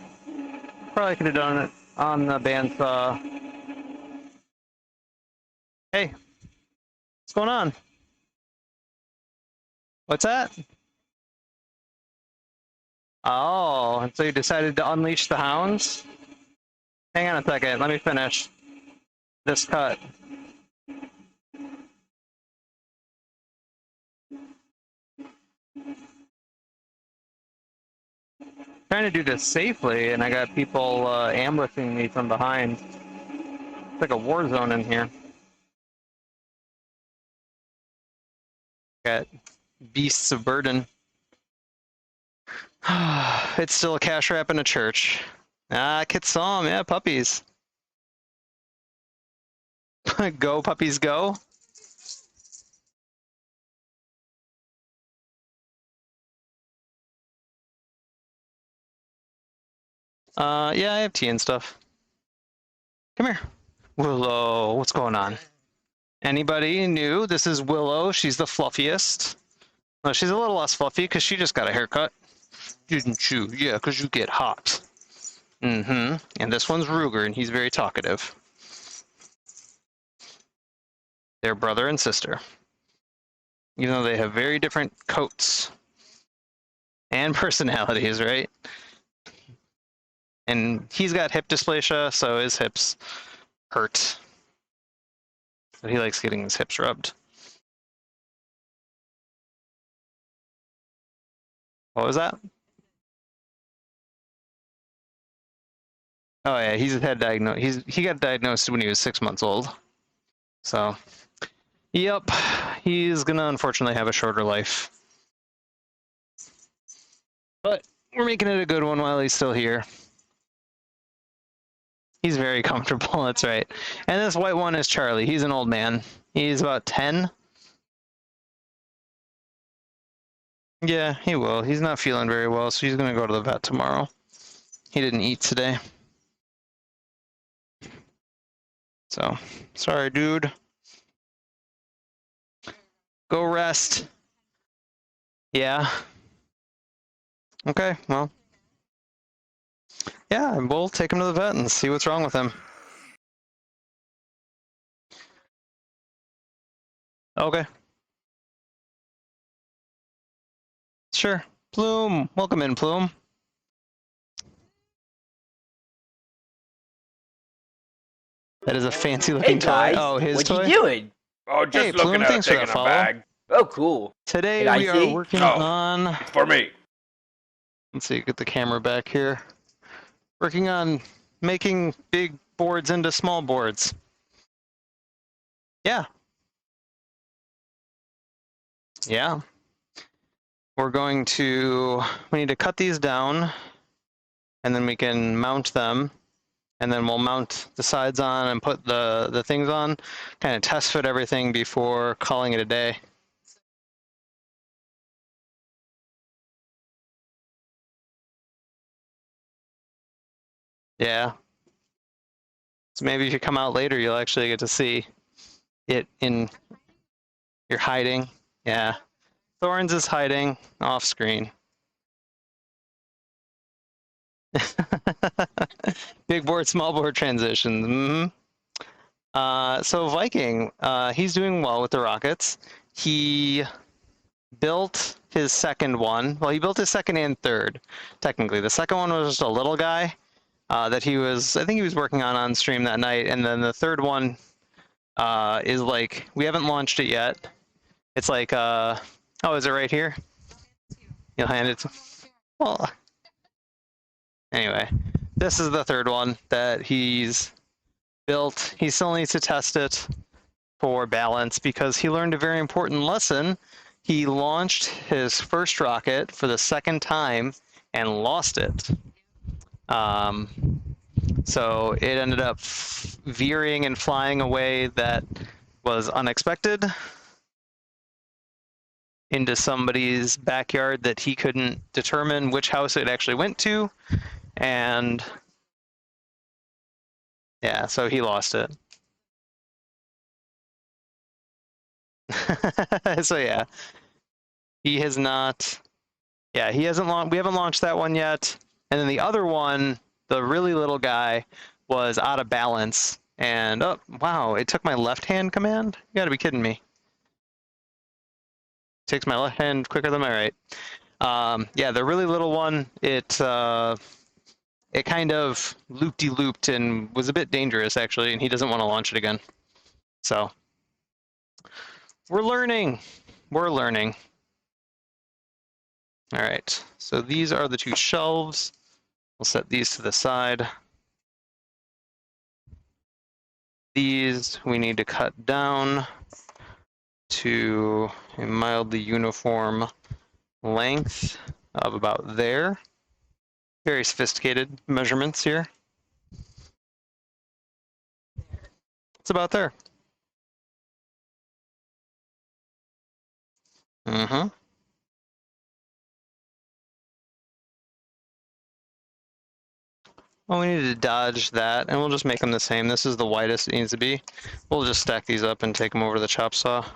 Probably could have done it on the bandsaw. Hey, what's going on? What's that? Oh, and so you decided to unleash the hounds? Hang on a second, let me finish this cut. Trying to do this safely, and I got people ambushing me from behind. It's like a war zone in here. Got beasts of burden. It's still a cash wrap in a church. Ah, Kitsom, yeah, puppies. Go, puppies, go. Yeah, I have tea and stuff. Come here. Willow, what's going on? Anybody new? This is Willow. She's the fluffiest. No, she's a little less fluffy because she just got a haircut. Didn't you? Yeah, 'cause you get hot. Mm-hmm. And this one's Ruger, and he's very talkative. They're brother and sister. Even though they have very different coats and personalities, right? And he's got hip dysplasia, so his hips hurt. So he likes getting his hips rubbed. What was that? Oh yeah, he got diagnosed when he was 6 months old. So, yep, he's gonna unfortunately have a shorter life. But we're making it a good one while he's still here. He's very comfortable, that's right. And this white one is Charlie. He's an old man. He's about 10. Yeah, he will. He's not feeling very well, so he's gonna go to the vet tomorrow. He didn't eat today. So, sorry, dude. Go rest. Yeah. Okay, well. Yeah, and we'll take him to the vet and see what's wrong with him. Okay. Sure. Plume. Welcome in, Plume. That is a fancy Hey looking toy. guys, Oh, his what toy? you doing? Oh, just Hey, looking Plume, at thanks for taking that a follow. bag. Oh, cool. Today Did I we are see? working No. on... For me. Let's see, get the camera back here. Working on making big boards into small boards. Yeah. Yeah. We need to cut these down, and then we can mount them, and then we'll mount the sides on and put the things on, kind of test fit everything before calling it a day. Yeah. So maybe if you come out later, you'll actually get to see it in... You're hiding. Yeah. Thorns is hiding off screen. Big board, small board transitions. So Viking, he's doing well with the rockets. He built his second one. Well, he built his second and third, technically. The second one was just a little guy that I think he was working on stream that night. And then the third one is like, we haven't launched it yet. It's like, oh, is it right here? You'll hand it to... Well, anyway, this is the third one that he's built. He still needs to test it for balance because he learned a very important lesson. He launched his first rocket for the second time and lost it. So it ended up veering and flying away that was unexpected into somebody's backyard that he couldn't determine which house it actually went to. And yeah, so he lost it. So yeah, he has not. Yeah, he hasn't launched. We haven't launched that one yet. And then the other one, the really little guy, was out of balance. And oh wow, it took my left hand command. You gotta be kidding me. Takes my left hand quicker than my right. Yeah, the really little one, it kind of looped and was a bit dangerous actually, and he doesn't want to launch it again. So we're learning. We're learning. All right, so these are the two shelves. We'll set these to the side. These we need to cut down to a mildly uniform length of about there. Very sophisticated measurements here. It's about there. Mm-hmm. Well, we need to dodge that, and we'll just make them the same. This is the widest it needs to be. We'll just stack these up and take them over to the chop saw.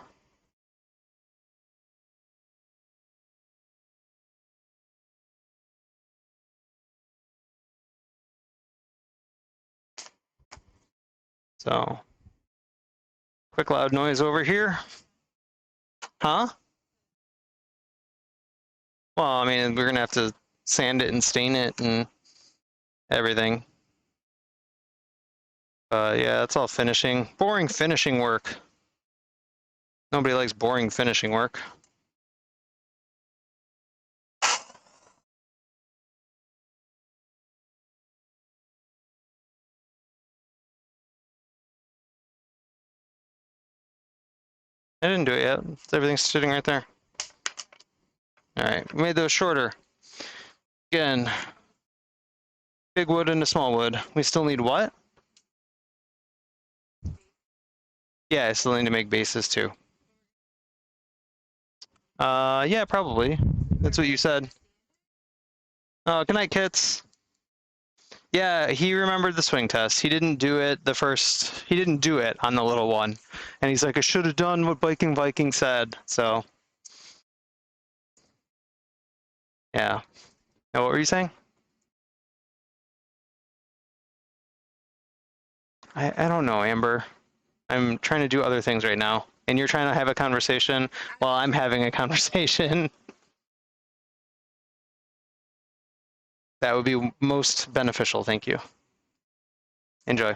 So, quick loud noise over here. Huh? Well, I mean, we're gonna have to sand it and stain it and everything. Yeah, that's all finishing. Boring finishing work. Nobody likes boring finishing work. I didn't do it yet. Everything's sitting right there. All right, we made those shorter. Again, big wood into small wood. We still need what? Yeah, I still need to make bases too. Yeah, probably. That's what you said. Oh, good night, Kits. Yeah, he remembered the swing test. He didn't do it he didn't do it on the little one. And he's like, I should have done what Biking Viking said. So, yeah. Now, what were you saying? I don't know, Amber. I'm trying to do other things right now. And you're trying to have a conversation while I'm having a conversation. That would be most beneficial. Thank you. Enjoy.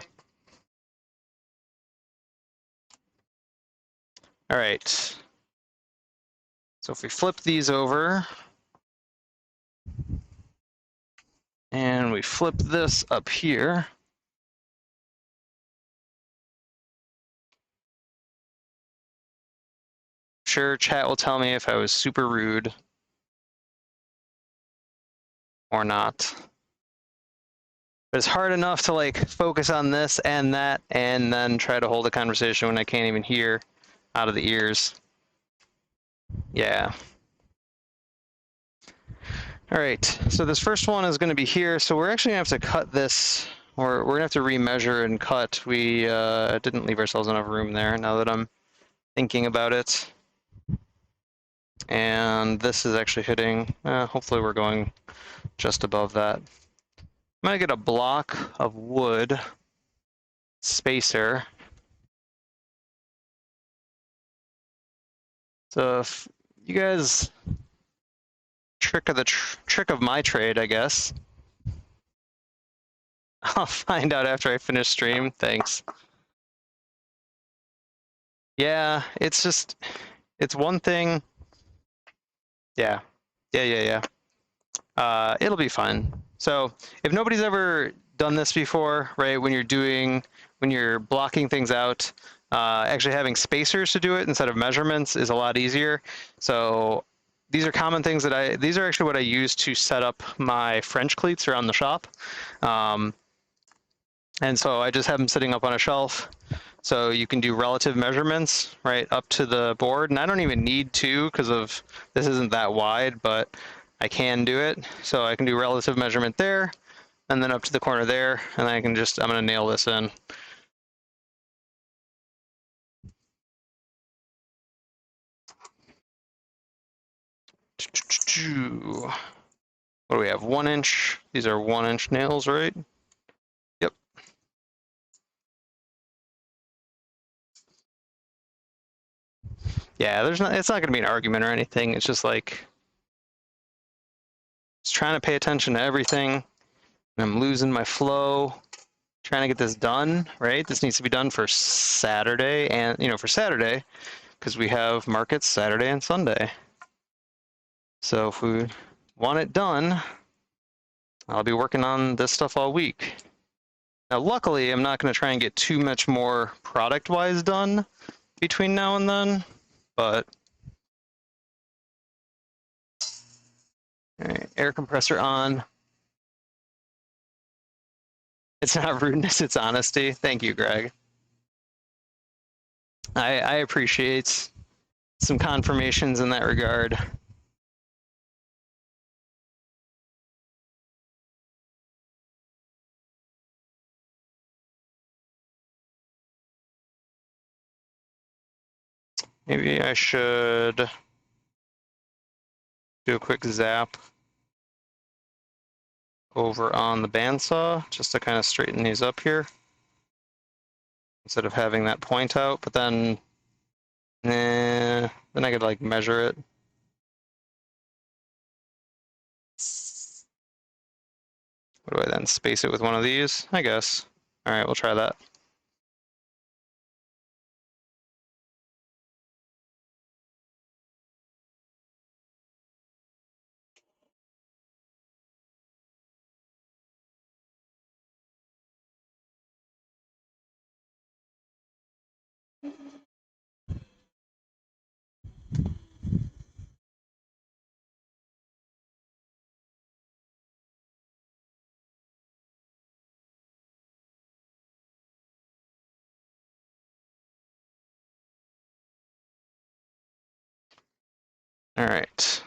All right. So if we flip these over and we flip this up here, sure, chat will tell me if I was super rude or not. But it's hard enough to like focus on this and that and then try to hold a conversation when I can't even hear out of the ears. Yeah. All right, so this first one is going to be here. So we're actually going to have to cut this, or we're going to have to remeasure and cut. We didn't leave ourselves enough room there now that I'm thinking about it. And this is actually hitting, hopefully we're going just above that. I'm going to get a block of wood spacer. So if you guys, trick of my trade, I guess. I'll find out after I finish stream. Thanks. Yeah, it's just, it's one thing. Yeah. It'll be fun. So if nobody's ever done this before, right, when you're blocking things out, actually having spacers to do it instead of measurements is a lot easier. So these are common things these are actually what I use to set up my French cleats around the shop. And so I just have them sitting up on a shelf. So you can do relative measurements right up to the board. And I don't even need to because of this isn't that wide, but I can do it. So I can do relative measurement there and then up to the corner there. And I can just, I'm going to nail this in. What do we have? 1 inch. These are 1 inch nails, right? Yep. Yeah, it's not going to be an argument or anything. It's just like, just trying to pay attention to everything. And I'm losing my flow. Trying to get this done, right? This needs to be done for Saturday and, for Saturday, because we have markets Saturday and Sunday. So if we want it done, I'll be working on this stuff all week. Now, luckily, I'm not going to try and get too much more product-wise done between now and then, but all right, air compressor on. It's not rudeness, it's honesty. Thank you, Greg. I appreciate some confirmations in that regard. Maybe I should do a quick zap over on the bandsaw just to kind of straighten these up here. instead of having that point out, but then, then I could like measure it. What do I then space it with one of these? I guess. All right, we'll try that. All right.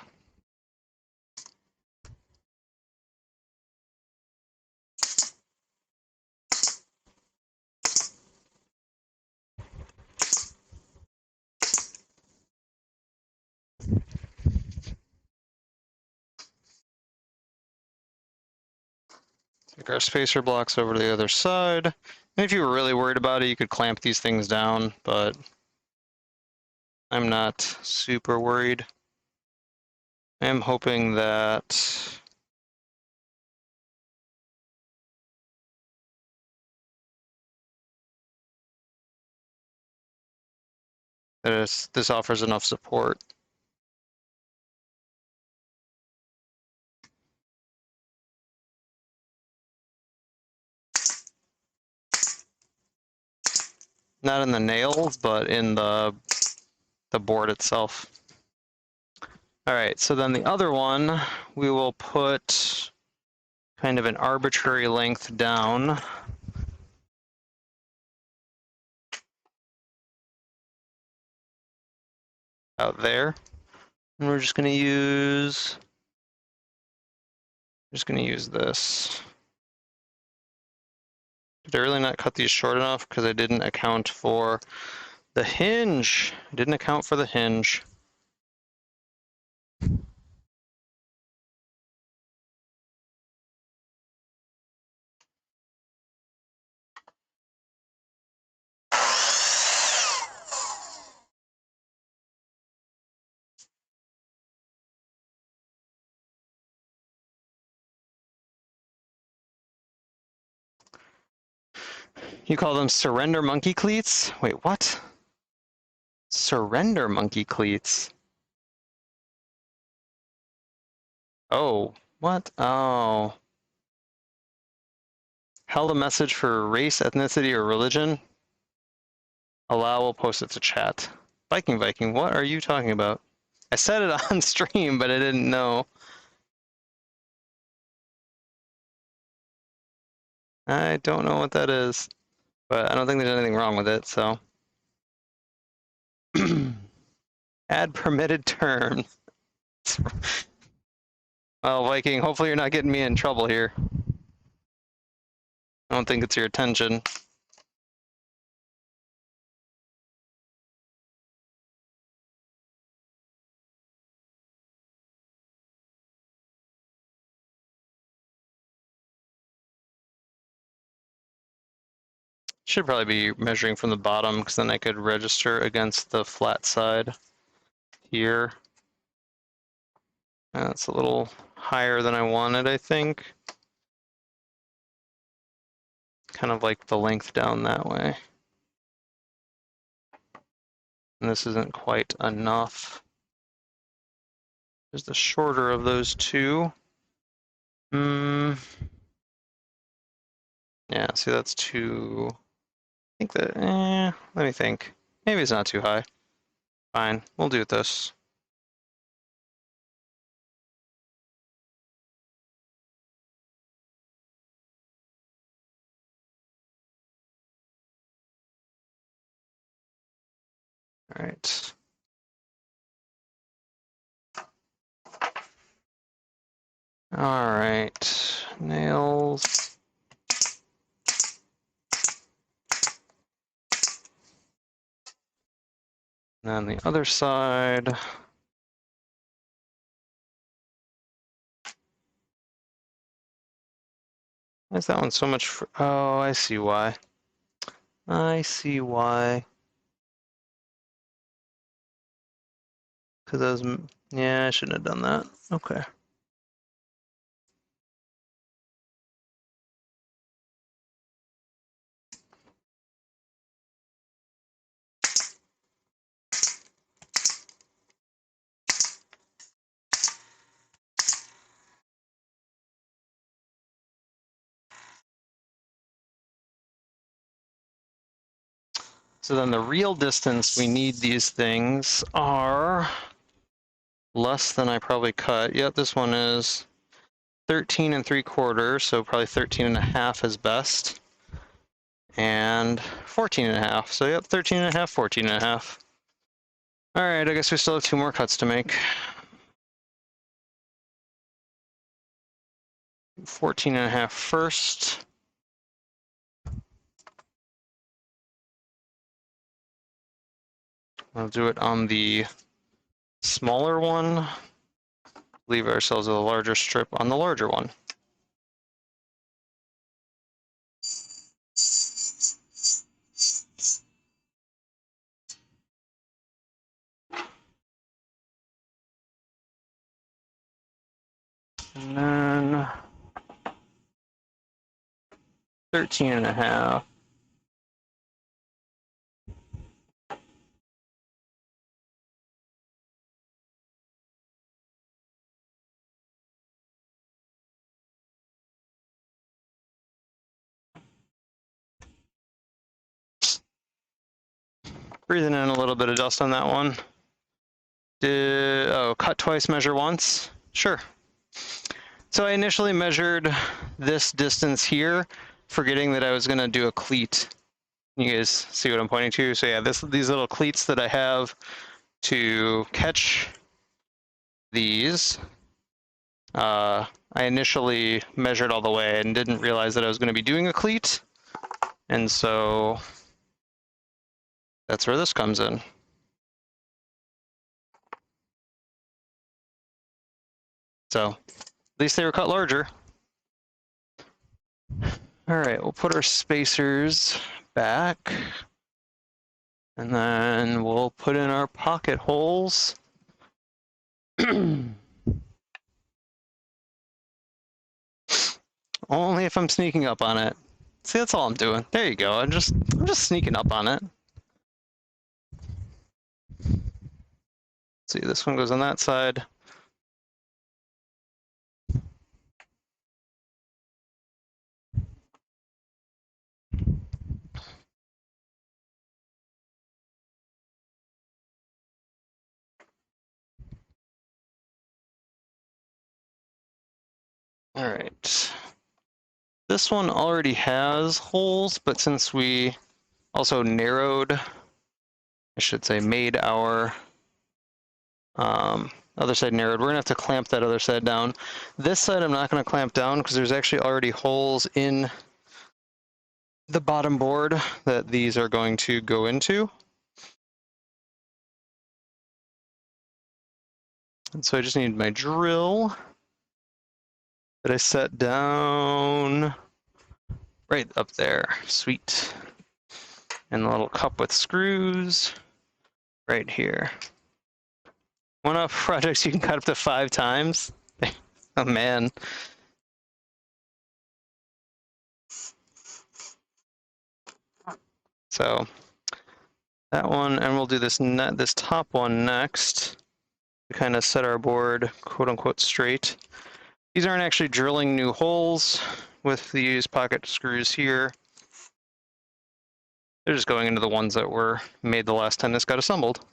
Take our spacer blocks over to the other side. And if you were really worried about it, you could clamp these things down, but I'm not super worried. I am hoping that this offers enough support. Not in the nails, but in the board itself. All right, so then the other one, we will put kind of an arbitrary length down. Out there. And we're just gonna use this. Did I really not cut these short enough? Because I didn't account for the hinge. I didn't account for the hinge. You call them surrender monkey cleats? Wait, what? Surrender monkey cleats? Oh, what? Oh. Held a message for race, ethnicity, or religion? Allow, we'll post it to chat. Viking, what are you talking about? I said it on stream, but I didn't know. I don't know what that is, but I don't think there's anything wrong with it, so. Add permitted term. Well, Viking, hopefully you're not getting me in trouble here. I don't think it's your attention. Should probably be measuring from the bottom because then I could register against the flat side here. That's a little higher than I wanted, I think. Kind of like the length down that way. And this isn't quite enough. There's the shorter of those two. Yeah, see that's too, I think that, let me think. Maybe it's not too high. Fine, we'll do this. All right. All right, nails. And then the other side. Why is that one so much? Oh, I see why. I see why. Because I was, yeah, I shouldn't have done that. Okay. So then the real distance we need these things are less than I probably cut. Yep, this one is 13 3/4, so probably 13 1/2 is best. And 14 1/2. So yep, 13 1/2, 14 1/2. All right, I guess we still have 2 more cuts to make. 14 1/2 first. I'll do it on the smaller one. Leave ourselves a larger strip on the larger one. And then 13 1/2. Breathing in a little bit of dust on that one. Cut twice, measure once? Sure. So I initially measured this distance here, forgetting that I was going to do a cleat. You guys see what I'm pointing to? So yeah, these little cleats that I have to catch these, I initially measured all the way and didn't realize that I was going to be doing a cleat. And so that's where this comes in. So at least they were cut larger. All right, we'll put our spacers back. And then we'll put in our pocket holes. Only if I'm sneaking up on it. See, that's all I'm doing. There you go. I'm just sneaking up on it. See, this one goes on that side. All right. This one already has holes, but since we also narrowed, I should say made our other side narrowed, we're gonna have to clamp that other side down. This side I'm not gonna clamp down because there's actually already holes in the bottom board that these are going to go into. And so I just need my drill that I set down right up there. Sweet. And the little cup with screws right here. One-off projects you can cut up to 5 times. Oh man. So that one, and we'll do this top one next to kind of set our board quote unquote straight. These aren't actually drilling new holes with these pocket screws here. They're just going into the ones that were made the last time this got assembled.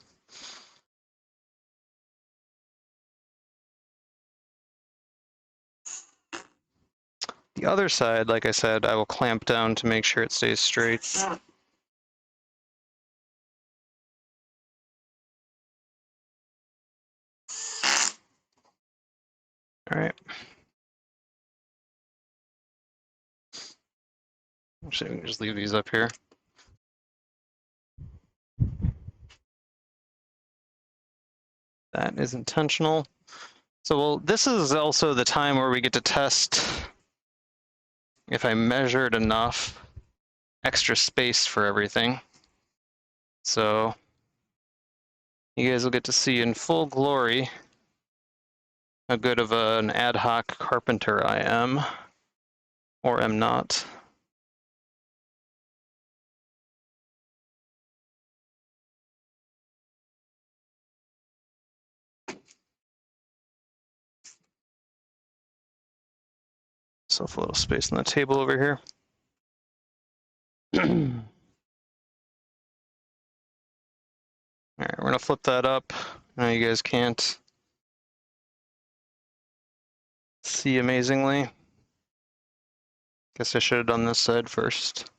The other side, like I said, I will clamp down to make sure it stays straight. All right. Actually, we can just leave these up here. That is intentional. So this is also the time where we get to test if I measured enough extra space for everything. So you guys will get to see in full glory how good of an ad hoc carpenter I am, or am not. Self a little space on the table over here. All right, we're gonna flip that up. I know you guys can't see amazingly. Guess I should have done this side first.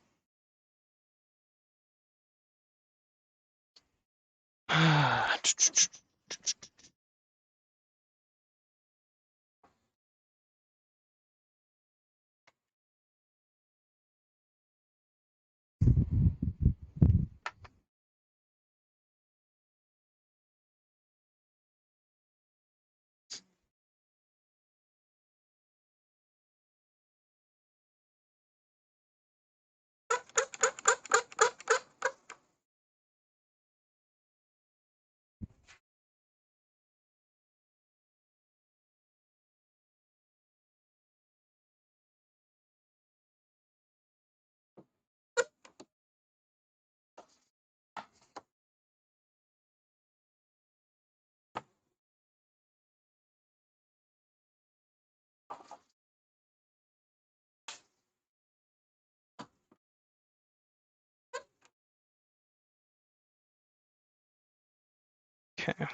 Okay.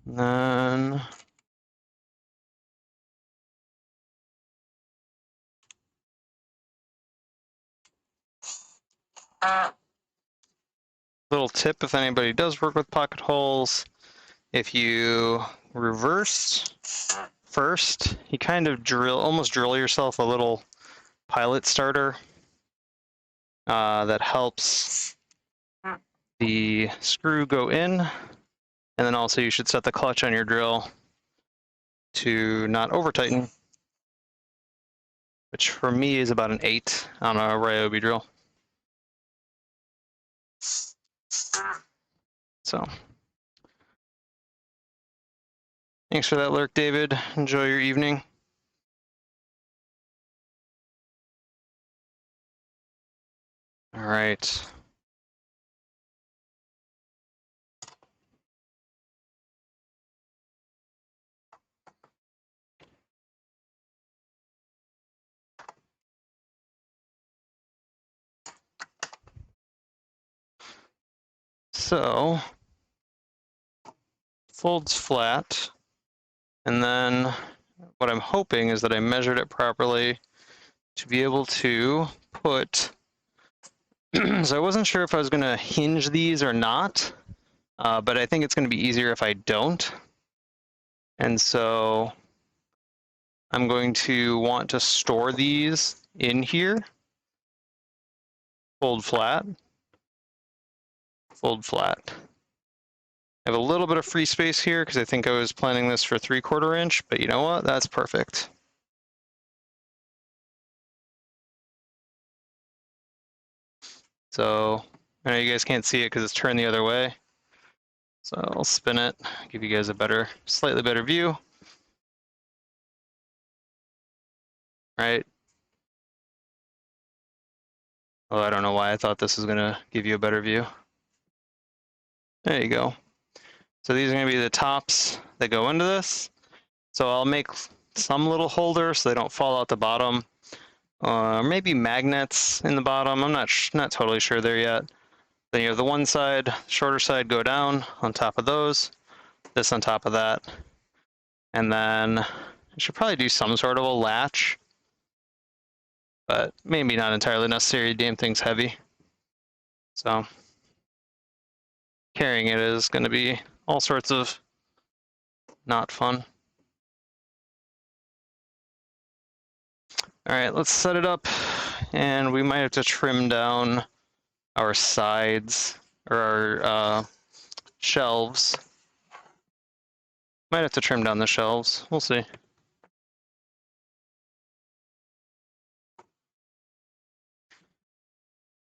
Then little tip if anybody does work with pocket holes, if you reverse first, you kind of almost drill yourself a little pilot starter that helps the screw go in, and then also you should set the clutch on your drill to not over tighten, which for me is about an 8 on a Ryobi drill. So thanks for that lurk, David. Enjoy your evening. All right. So folds flat, and then what I'm hoping is that I measured it properly to be able to put, so I wasn't sure if I was going to hinge these or not, but I think it's going to be easier if I don't. And so I'm going to want to store these in here. Fold flat. Fold flat. I have a little bit of free space here because I think I was planning this for 3/4 inch, but you know what? That's perfect. So I know you guys can't see it because it's turned the other way. So I'll spin it, give you guys a better, slightly better view. Right? Oh, I don't know why I thought this was gonna give you a better view. There you go. So these are gonna be the tops that go into this. So I'll make some little holder so they don't fall out the bottom. Maybe magnets in the bottom. I'm not totally sure there yet. Then you have the one side, shorter side go down on top of those. This on top of that. And then I should probably do some sort of a latch, but maybe not entirely necessary. Damn thing's heavy. So carrying it is going to be all sorts of not fun. All right, let's set it up, and we might have to trim down our sides or our shelves. Might have to trim down the shelves. We'll see.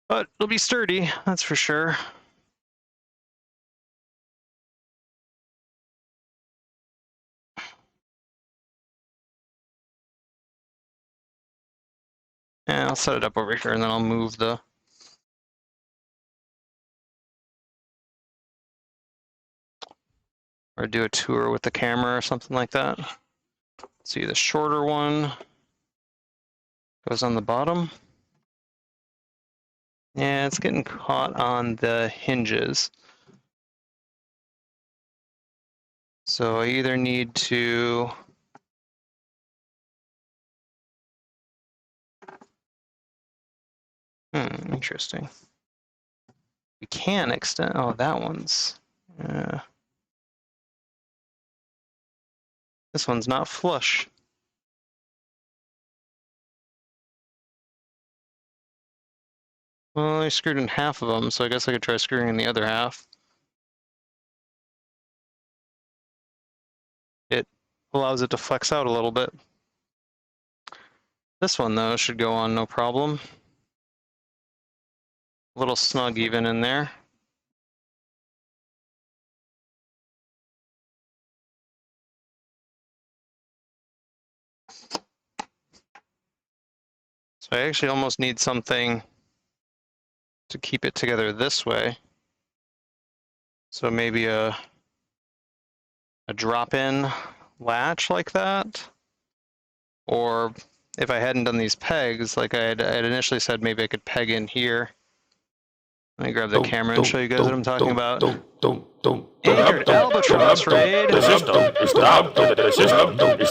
But it'll be sturdy, that's for sure. Yeah, I'll set it up over here and then I'll move the... Or do a tour with the camera or something like that. See, the shorter one goes on the bottom. Yeah, it's getting caught on the hinges. So I either need to... interesting. We can extend... Oh, that one's... This one's not flush. Well, I screwed in half of them, so I guess I could try screwing in the other half. It allows it to flex out a little bit. This one, though, should go on no problem. A little snug even in there. So I actually almost need something to keep it together this way. So maybe a drop-in latch like that. Or if I hadn't done these pegs, like I had initially said, maybe I could peg in here. Let me grab the camera and show you guys what I'm talking about. Anchored Albatross raid.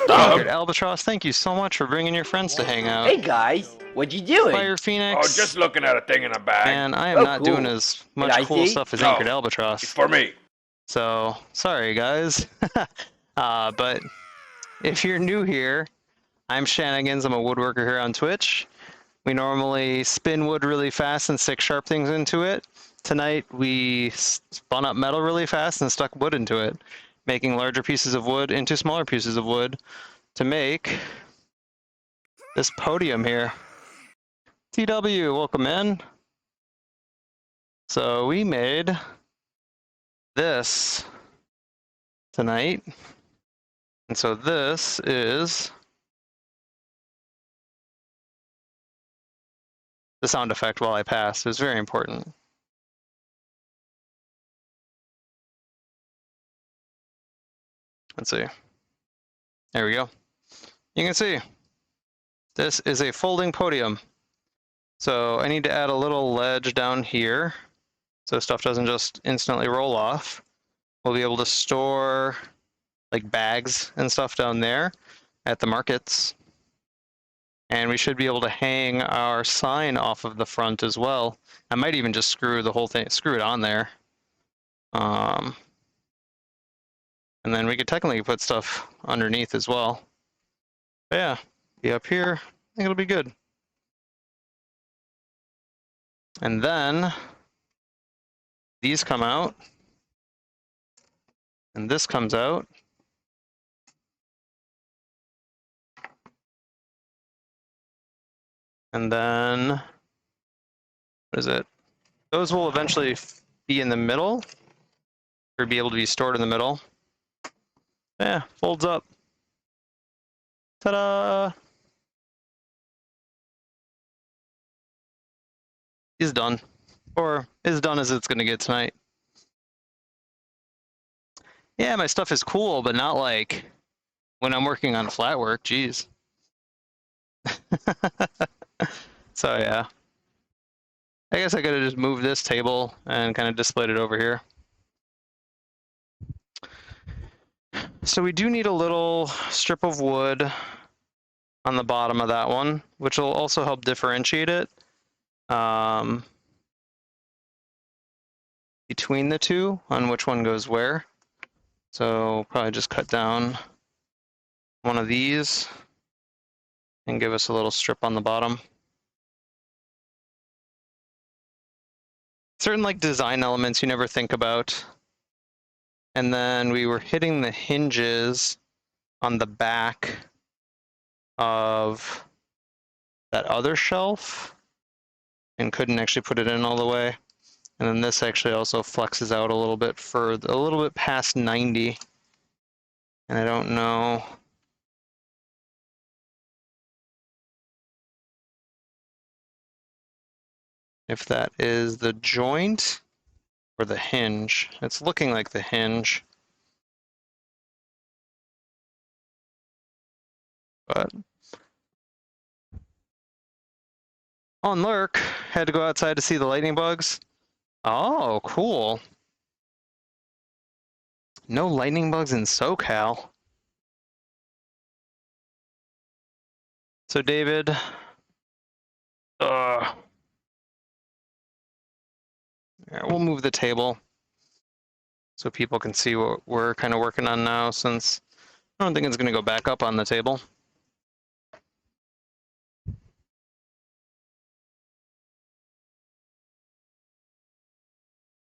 Anchored Albatross, thank you so much for bringing your friends to hang out. Hey guys, what you doing? Fire Phoenix. Oh, just looking at a thing in a bag. And I am Oh, not cool. doing as Can much I cool see? stuff as No. Anchored Albatross. It's for me. So, sorry guys. But if you're new here, I'm Shenanigans. I'm a woodworker here on Twitch. We normally spin wood really fast and stick sharp things into it. Tonight we spun up metal really fast and stuck wood into it, making larger pieces of wood into smaller pieces of wood to make this podium here. TW, welcome in. So we made this tonight. And so this is the sound effect while I pass. It's very important. Let's see. There we go. You can see this is a folding podium. So I need to add a little ledge down here so stuff doesn't just instantly roll off. We'll be able to store like bags and stuff down there at the markets. And we should be able to hang our sign off of the front as well. I might even just screw the whole thing, screw it on there. And then we could technically put stuff underneath as well. But yeah, be up here. I think it'll be good. And then these come out. And this comes out. And then, what is it? Those will eventually be in the middle, or be able to be stored in the middle. Yeah, folds up. Ta-da! Is done. Or as done as it's gonna get tonight. Yeah, my stuff is cool, but not like when I'm working on flat work, geez. So yeah. I guess I could have just moved this table and kind of displayed it over here. So we do need a little strip of wood on the bottom of that one, which will also help differentiate it between the two on which one goes where. So probably just cut down one of these and give us a little strip on the bottom. Certain like design elements you never think about. And then we were hitting the hinges on the back of that other shelf. and couldn't actually put it in all the way. And then this actually also flexes out a little bit further, a little bit past 90. And I don't know. If that is the joint or the hinge. It's looking like the hinge. But on Lurk, had to go outside to see the lightning bugs. Oh, cool. No lightning bugs in SoCal. So David, yeah, we'll move the table so people can see what we're kind of working on now, since I don't think it's going to go back up on the table.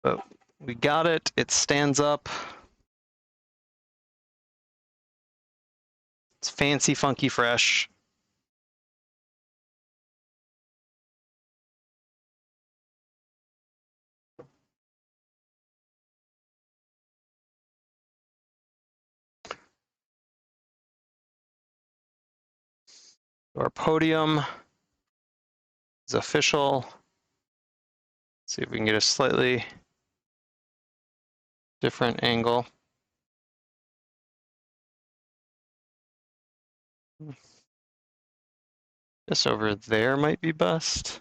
But we got it. It stands up. It's fancy, funky, fresh. Our podium is official. Let's see if we can get a slightly different angle. This over there might be best.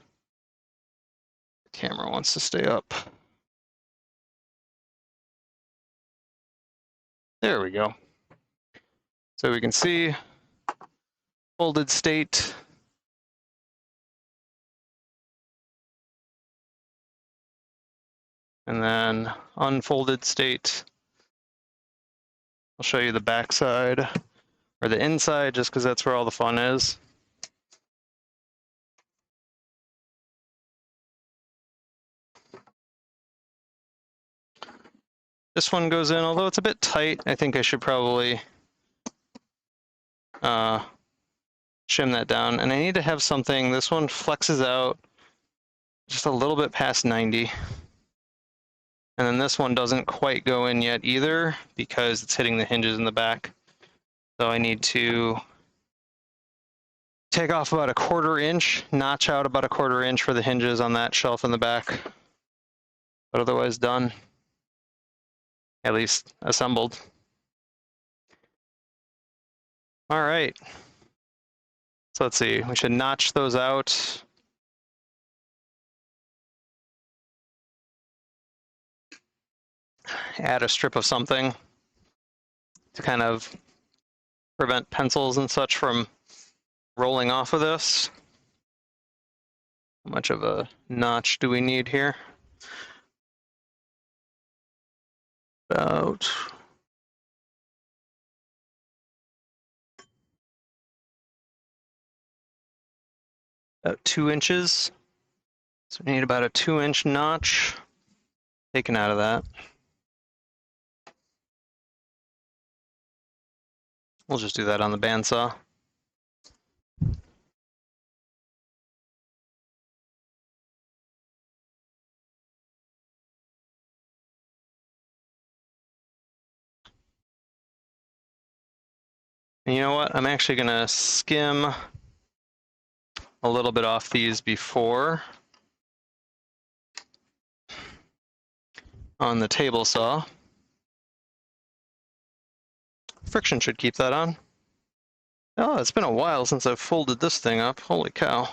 The camera wants to stay up. There we go. So we can see folded state. And then unfolded state. I'll show you the back side, or the inside, just because that's where all the fun is. This one goes in, although it's a bit tight. I think I should probably shim that down. And I need to have something, this one flexes out just a little bit past 90. And then this one doesn't quite go in yet either, because it's hitting the hinges in the back. So I need to take off about a 1/4 inch, notch out about a 1/4 inch for the hinges on that shelf in the back. But otherwise done. At least assembled. All right. So let's see, we should notch those out. Add a strip of something to kind of prevent pencils and such from rolling off of this. How much of a notch do we need here? About about 2 inches. So we need about a 2-inch notch taken out of that. We'll just do that on the bandsaw. And you know what? I'm actually going to skim a little bit off these before on the table saw. Friction should keep that on. Oh, it's been a while since I've folded this thing up. Holy cow.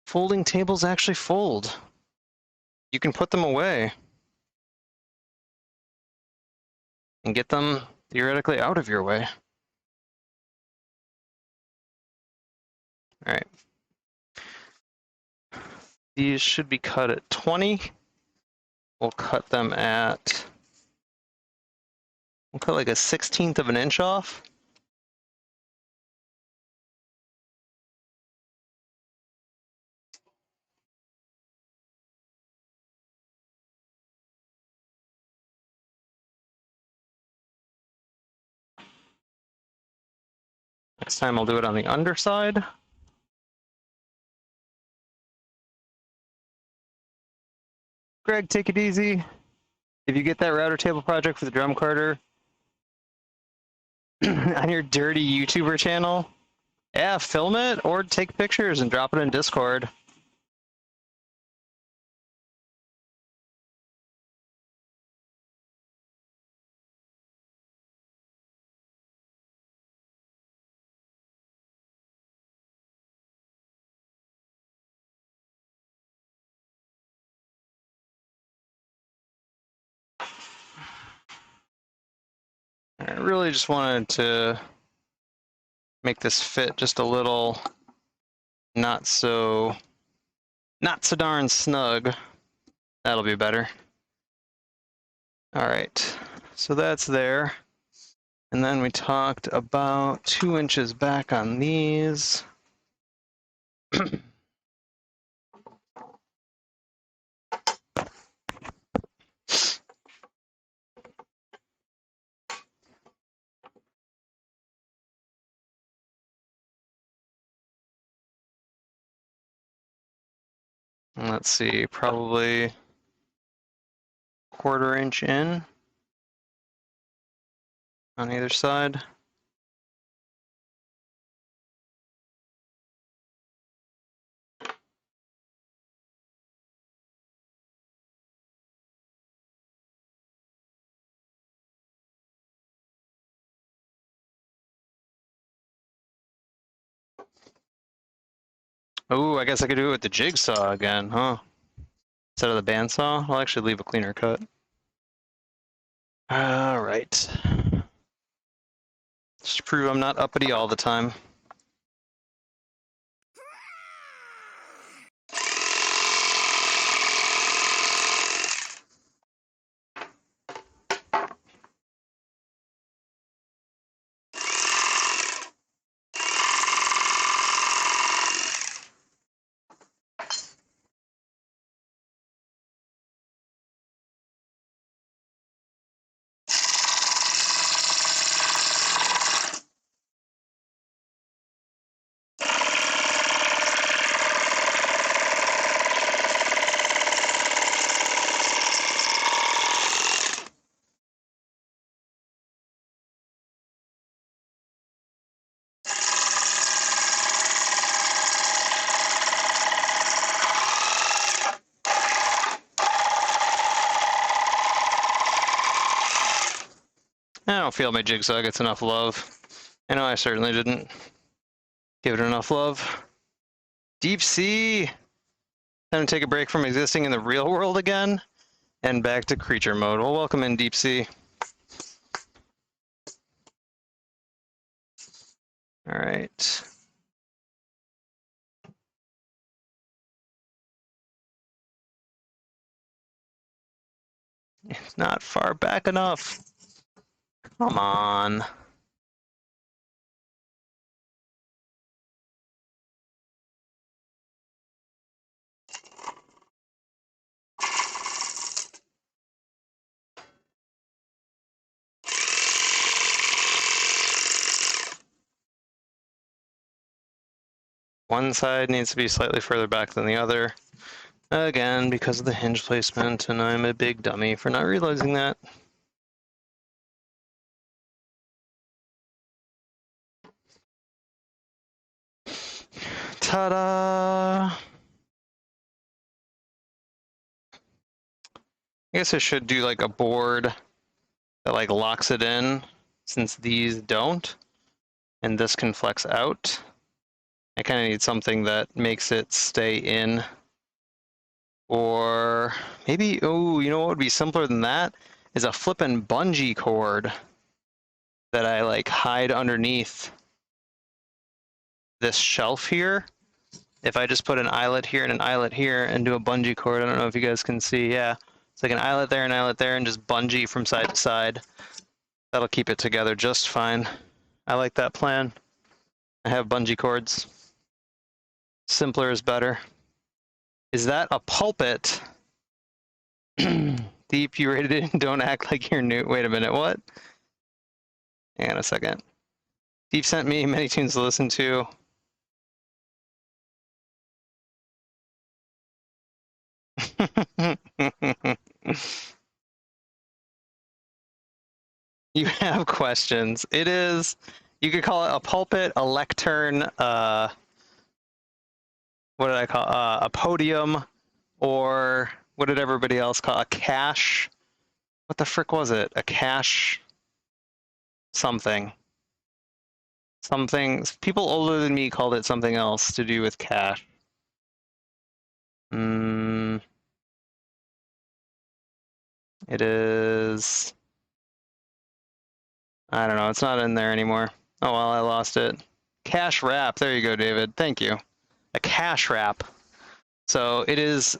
Folding tables actually fold. You can put them away and get them theoretically out of your way. All right. These should be cut at 20. We'll cut them at, we'll cut like a 1/16 of an inch off. Next time I'll do it on the underside. Greg, take it easy. If you get that router table project for the drum carter on your dirty YouTuber channel, yeah, film it or take pictures and drop it in Discord. I really just wanted to make this fit just a little not so darn snug. That'll be better. All right, so that's there. And then we talked about 2 inches back on these. Let's see, probably 1/4 inch in on either side. Oh, I guess I could do it with the jigsaw again, huh? Instead of the bandsaw, I'll actually leave a cleaner cut. All right. Just to prove I'm not uppity all the time. I don't feel my jigsaw gets enough love. I know I certainly didn't give it enough love. Deep Sea! Time to take a break from existing in the real world again, and back to creature mode. Well, welcome in, Deep Sea. All right. It's not far back enough. Come on. One side needs to be slightly further back than the other. Again, because of the hinge placement, and I'm a big dummy for not realizing that. Ta-da! I guess I should do like a board that like locks it in, since these don't, and this can flex out. I kind of need something that makes it stay in. Or maybe, oh, you know what would be simpler than that? Is a flippin' bungee cord that I like hide underneath this shelf here. If I just put an eyelet here and an eyelet here and do a bungee cord, I don't know if you guys can see, yeah. It's like an eyelet there and just bungee from side to side. That'll keep it together just fine. I like that plan. I have bungee cords. Simpler is better. Is that a pulpit? Deep, you rated it. Don't act like you're new. Wait a minute, what? Hang on a second. Steve sent me many tunes to listen to. You have questions. It is, you could call it a pulpit, a lectern, what did I call a podium, or what did everybody else call a cache? What the frick was it? A cache something. Something, people older than me called it something else to do with cache. It is, I don't know, it's not in there anymore. Oh well, I lost it. Cache wrap, there you go, David, thank you. A cache wrap. So it is,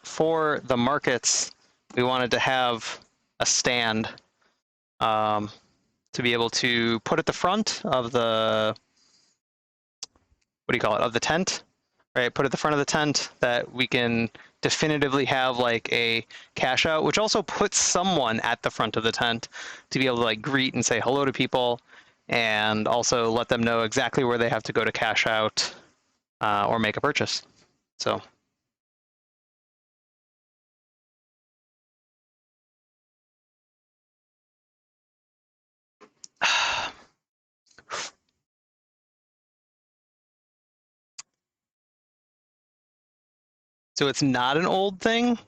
for the markets, we wanted to have a stand to be able to put at the front of the, what do you call it, of the tent, right? Put at the front of the tent that we can definitively have like a cash out, which also puts someone at the front of the tent to be able to like greet and say hello to people, and also let them know exactly where they have to go to cash out or make a purchase. So. So it's not an old thing.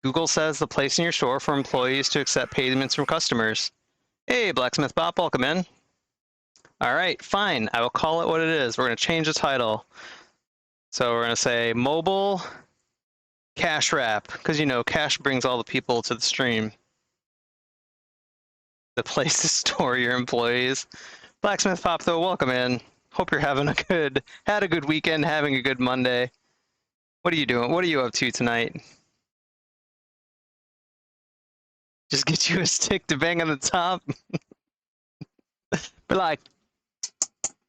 Google says the place in your store for employees to accept payments from customers. Hey, Blacksmith Bop, welcome in. All right, fine. I will call it what it is. We're going to change the title. So we're going to say mobile cash wrap, because you know, cash brings all the people to the stream. The place to store your employees. Blacksmith Pop, though, welcome in. Hope you're having had a good weekend, having a good Monday. What are you doing? What are you up to tonight? Just get you a stick to bang on the top. Be like,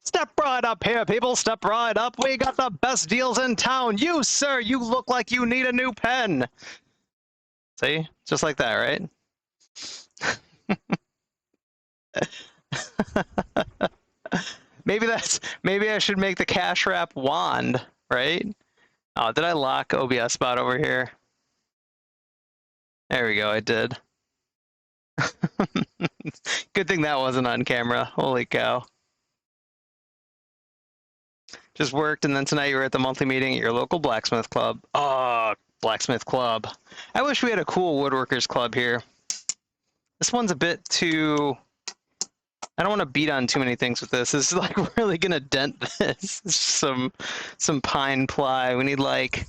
step right up here, people. Step right up. We got the best deals in town. You, sir, you look like you need a new pen. See? Just like that, right? Maybe I should make the cash wrap wand, right? Oh, did I lock OBS spot over here? There we go, I did. Good thing that wasn't on camera. Holy cow. Just worked, and then tonight you were at the monthly meeting at your local blacksmith club. Oh, blacksmith club. I wish we had a cool woodworkers club here. This one's a bit too... I don't want to beat on too many things with this. This is like really gonna dent this. It's some pine ply. We need like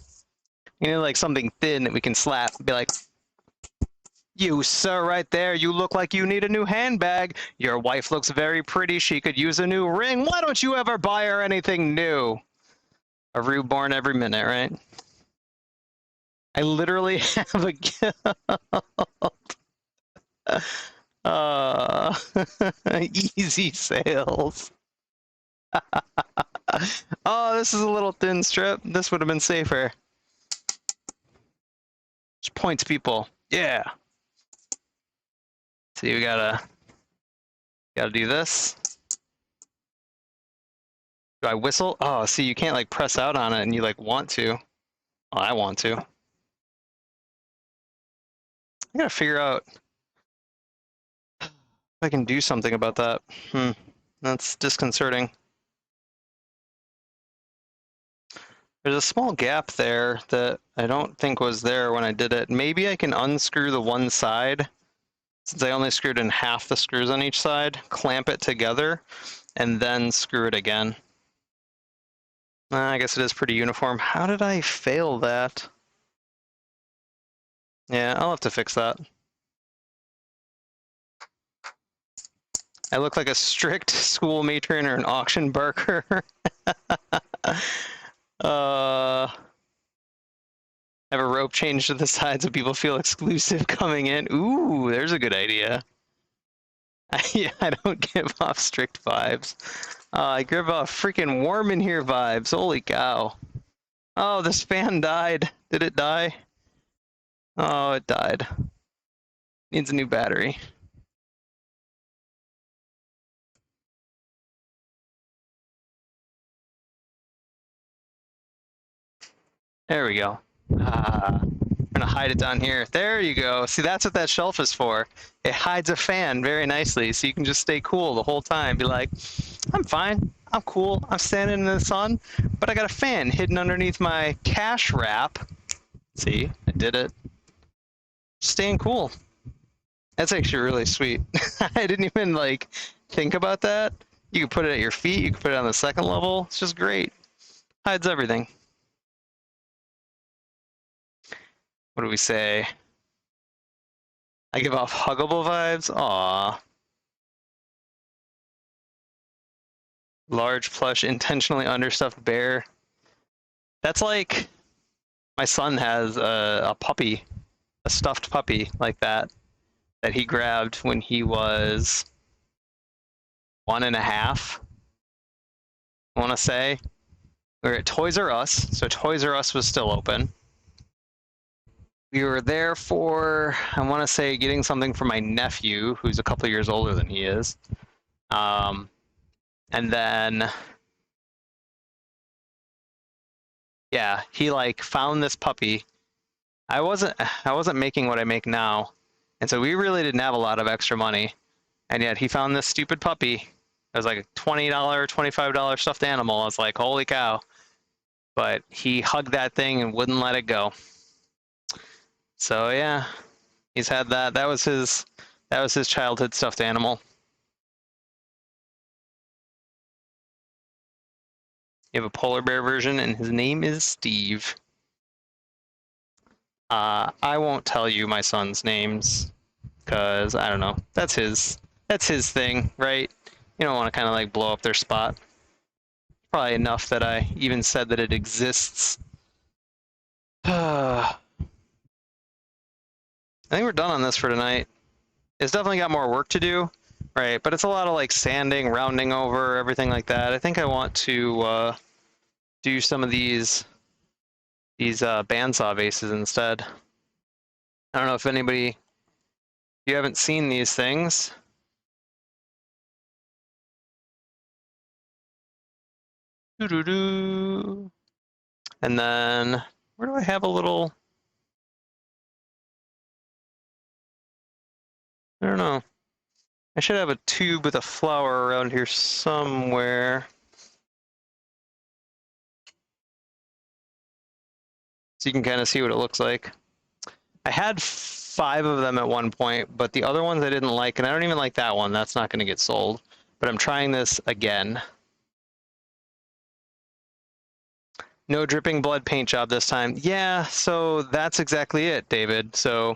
something thin that we can slap. Be like, you sir, right there. You look like you need a new handbag. Your wife looks very pretty. She could use a new ring. Why don't you ever buy her anything new? A rue born every minute, right? I literally have a guild. Easy sales. Oh, this is a little thin strip. This would have been safer. Just points people. Yeah. See, we gotta do this. Do I whistle? Oh, see, you can't like press out on it and you like want to. Oh, I want to. I gotta figure out if I can do something about that. That's disconcerting. There's a small gap there that I don't think was there when I did it. Maybe I can unscrew the one side, since I only screwed in half the screws on each side, clamp it together, and then screw it again. I guess it is pretty uniform. How did I fail that? Yeah, I'll have to fix that. I look like a strict school matron or an auction barker. Have a rope change to the side so people feel exclusive coming in. Ooh, there's a good idea. Yeah, I don't give off strict vibes. I give off freaking warm in here vibes. Holy cow. Oh, this fan died. Did it die? Oh, it died. Needs a new battery. There we go. I'm gonna hide it down here. There you go. See, that's what that shelf is for. It hides a fan very nicely, so you can just stay cool the whole time. Be like, I'm fine. I'm cool. I'm standing in the sun, but I got a fan hidden underneath my cash wrap. See, I did it. Staying cool. That's actually really sweet. I didn't even like think about that. You can put it at your feet. You can put it on the second level. It's just great. Hides everything. What do we say? I give off huggable vibes. Aww. Large plush, intentionally understuffed bear. That's like my son has a puppy, a stuffed puppy like that he grabbed when he was 1.5. I want to say. We were at Toys R Us, so Toys R Us was still open. We were there for, I want to say, getting something for my nephew, who's a couple years older than he is. And then, yeah, he like found this puppy. I wasn't making what I make now, and so we really didn't have a lot of extra money, and yet he found this stupid puppy. It was like a $20, $25 stuffed animal. I was like, holy cow! But he hugged that thing and wouldn't let it go. So yeah, he's had that. That was his childhood stuffed animal. You have a polar bear version, and his name is Steve. I won't tell you my son's names, because I don't know. That's his thing, right? You don't want to kind of like blow up their spot. Probably enough that I even said that it exists. I think we're done on this for tonight. It's definitely got more work to do, right? But it's a lot of like sanding, rounding over, everything like that. I think I want to do some of these bandsaw vases instead. I don't know if anybody, you haven't seen these things. Doo-doo-doo. And then, where do I have a little? I don't know. I should have a tube with a flower around here somewhere. So you can kind of see what it looks like. I had 5 of them at one point, but the other ones I didn't like, and I don't even like that one. That's not going to get sold. But I'm trying this again. No dripping blood paint job this time. Yeah, so that's exactly it, David. So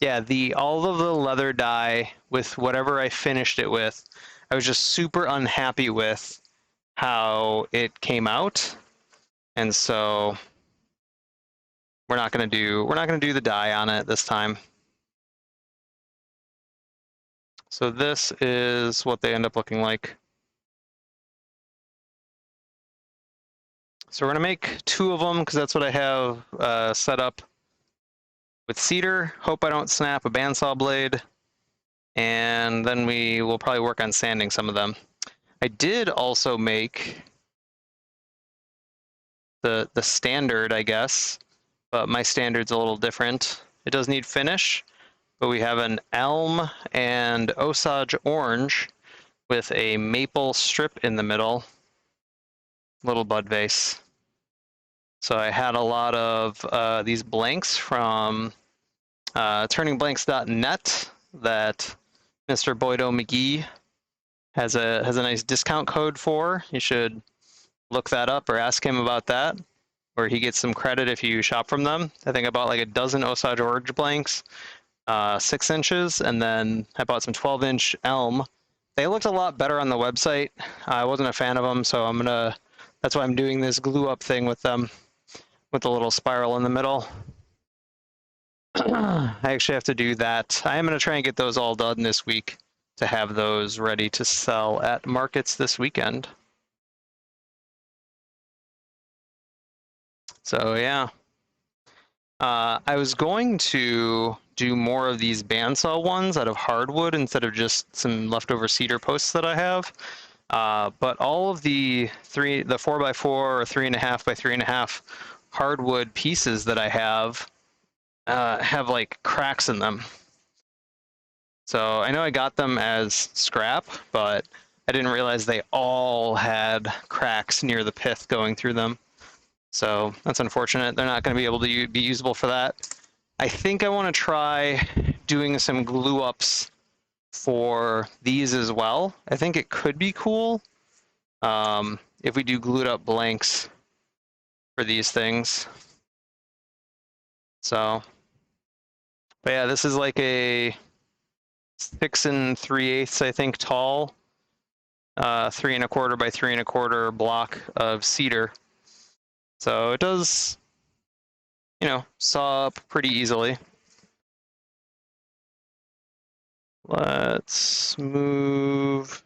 yeah, all of the leather dye with whatever I finished it with, I was just super unhappy with how it came out. And so we're not gonna do the dye on it this time. So this is what they end up looking like. So we're gonna make 2 of them because that's what I have set up with cedar. Hope I don't snap a bandsaw blade. And then we will probably work on sanding some of them. I did also make the standard, I guess, but my standard's a little different. It does need finish, but we have an elm and Osage orange with a maple strip in the middle. Little bud vase. So I had a lot of these blanks from turningblanks.net that Mr. Boydo McGee has a nice discount code for. You should look that up or ask him about that, or he gets some credit if you shop from them. I think I bought like a dozen Osage orange blanks, 6 inches, and then I bought some 12-inch elm. They looked a lot better on the website. I wasn't a fan of them, so that's why I'm doing this glue up thing with them, with the little spiral in the middle. I actually have to do that. I am going to try and get those all done this week to have those ready to sell at markets this weekend. So yeah. I was going to do more of these bandsaw ones out of hardwood instead of just some leftover cedar posts that I have. But all of the 4x4 or 3.5 by 3.5 hardwood pieces that I have like cracks in them. So I know I got them as scrap, but I didn't realize they all had cracks near the pith going through them. So that's unfortunate. They're not going to be able to be usable for that. I think I want to try doing some glue ups for these as well. I think it could be cool if we do glued up blanks for these things. So, but yeah, this is like a 6 3/8, I think, tall, 3 1/4 by 3 1/4 block of cedar. So it does, saw up pretty easily. Let's move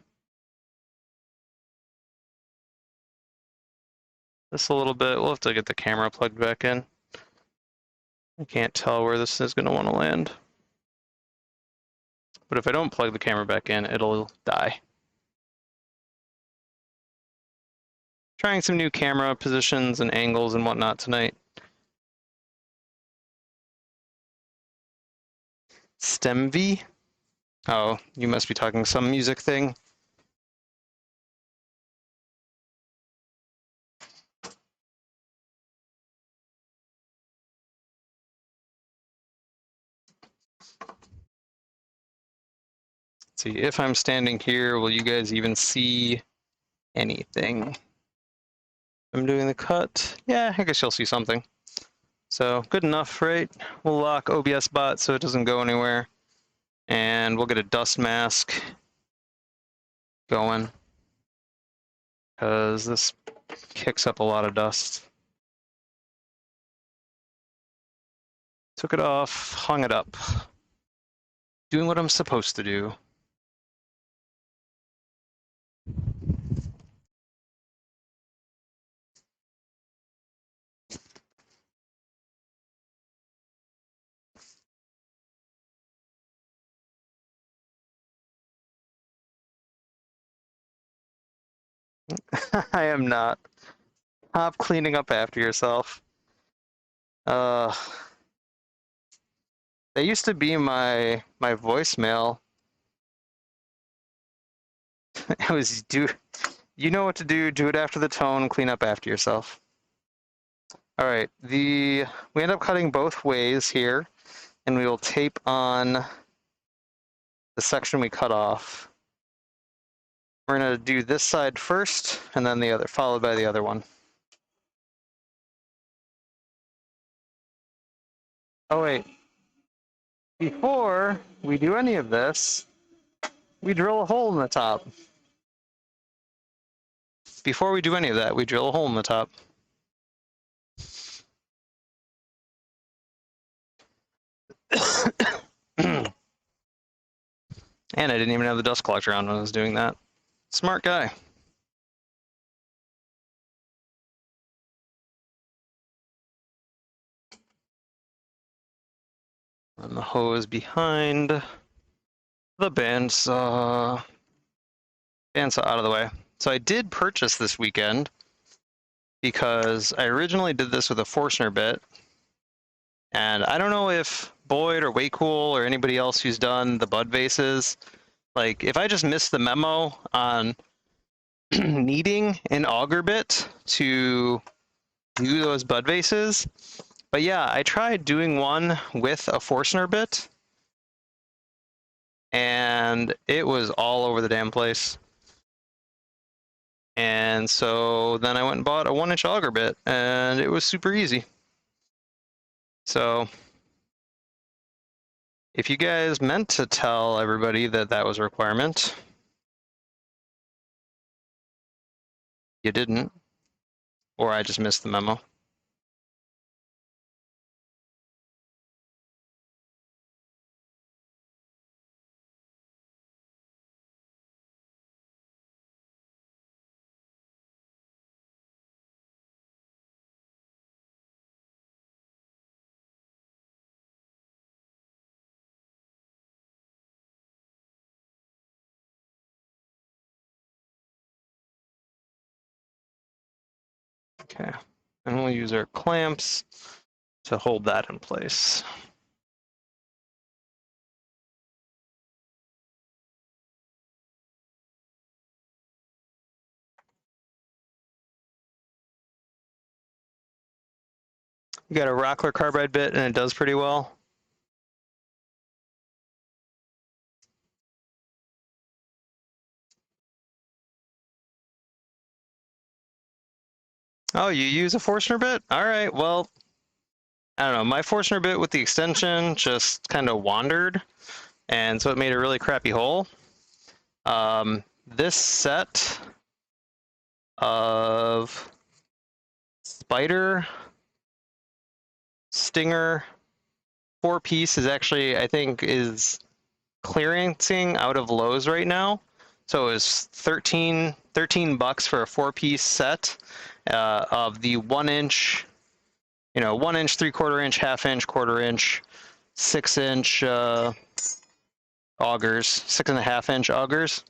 this a little bit. We'll have to get the camera plugged back in. I can't tell where this is going to want to land. But if I don't plug the camera back in, it'll die. Trying some new camera positions and angles and whatnot tonight. STEMV? Oh, you must be talking some music thing. Let's see, if I'm standing here, will you guys even see anything? I'm doing the cut. Yeah, I guess you'll see something. So good enough, right? We'll lock OBS bot so it doesn't go anywhere. And we'll get a dust mask going, because this kicks up a lot of dust. Took it off, hung it up. Doing what I'm supposed to do. I am not. Stop cleaning up after yourself. They used to be my voicemail. It was you know what to do, do it after the tone, clean up after yourself. All right, we end up cutting both ways here, and we will tape on the section we cut off. We're gonna do this side first, and then the other, followed by the other one. Oh wait, before we do any of this, we drill a hole in the top. Before we do any of that, we drill a hole in the top. And I didn't even have the dust collector on when I was doing that. Smart guy. And the hose behind the bandsaw. Bandsaw out of the way. So I did purchase this weekend because I originally did this with a Forstner bit. And I don't know if Boyd or Waycool or anybody else who's done the bud vases, like if I just missed the memo on needing an auger bit to do those bud vases. But yeah, I tried doing one with a Forstner bit, and it was all over the damn place. And so then I went and bought a 1-inch auger bit, and it was super easy. So if you guys meant to tell everybody that that was a requirement, you didn't, or I just missed the memo. Okay. And we'll use our clamps to hold that in place. You got a Rockler carbide bit and it does pretty well. Oh, you use a Forstner bit? All right, well, I don't know. My Forstner bit with the extension just kind of wandered, and so it made a really crappy hole. This set of Spider, Stinger, 4-piece is actually, I think, is clearancing out of Lowe's right now. So it was 13 bucks for a 4-piece set of the 1-inch, 1-inch, 3/4 inch, 1/2 inch, 1/4 inch, 6-inch augers, 6.5 inch augers.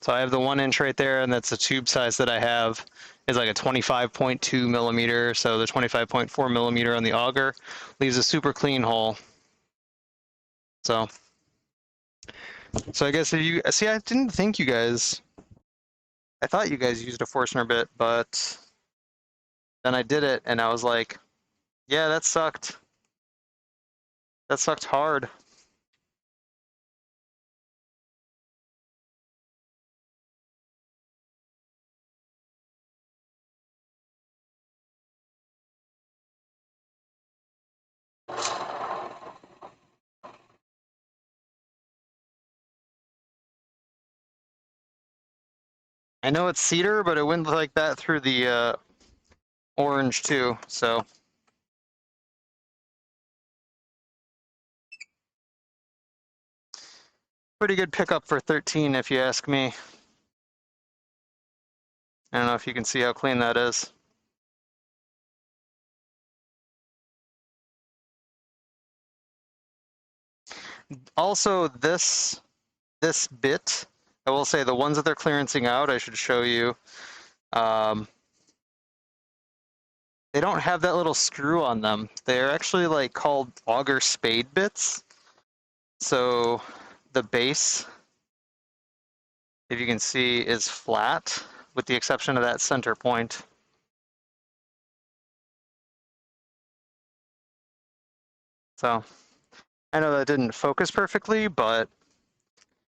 So I have the 1-inch right there, and that's the tube size that I have is like a 25.2 millimeter. So the 25.4 millimeter on the auger leaves a super clean hole. So I guess if you see, I didn't think you guys. I thought you guys used a Forstner bit, but then I did it, and I was like, yeah, that sucked. That sucked hard. I know it's cedar, but it went like that through the orange too, so. Pretty good pickup for 13 if you ask me. I don't know if you can see how clean that is. Also, this bit, I will say the ones that they're clearancing out, I should show you. They don't have that little screw on them. They're actually like called auger spade bits. So the base, if you can see, is flat with the exception of that center point. So I know that didn't focus perfectly, but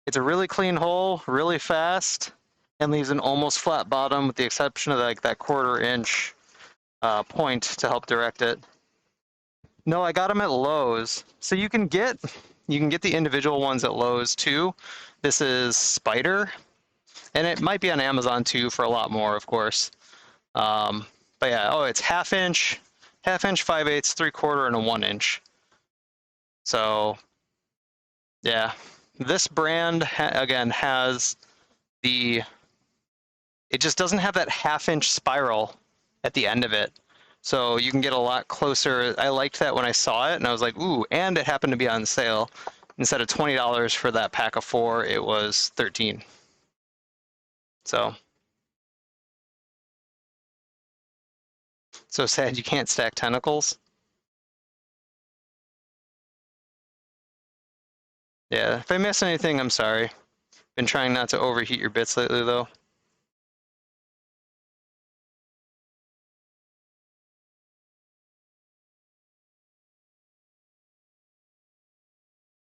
it's a really clean hole, really fast, and leaves an almost flat bottom with the exception of like that 1/4 inch point to help direct it. No, I got them at Lowe's. So you can get the individual ones at Lowe's too. This is Spider, and it might be on Amazon too for a lot more, of course. But yeah, oh, it's 1/2 inch, 5/8, 3/4, and a 1-inch. So yeah, this brand again has it just doesn't have that 1/2 inch spiral at the end of it. So you can get a lot closer. I liked that when I saw it, and I was like, ooh, and it happened to be on sale. Instead of $20 for that pack of 4, it was 13. So sad you can't stack tentacles. Yeah, if I miss anything, I'm sorry. Been trying not to overheat your bits lately, though.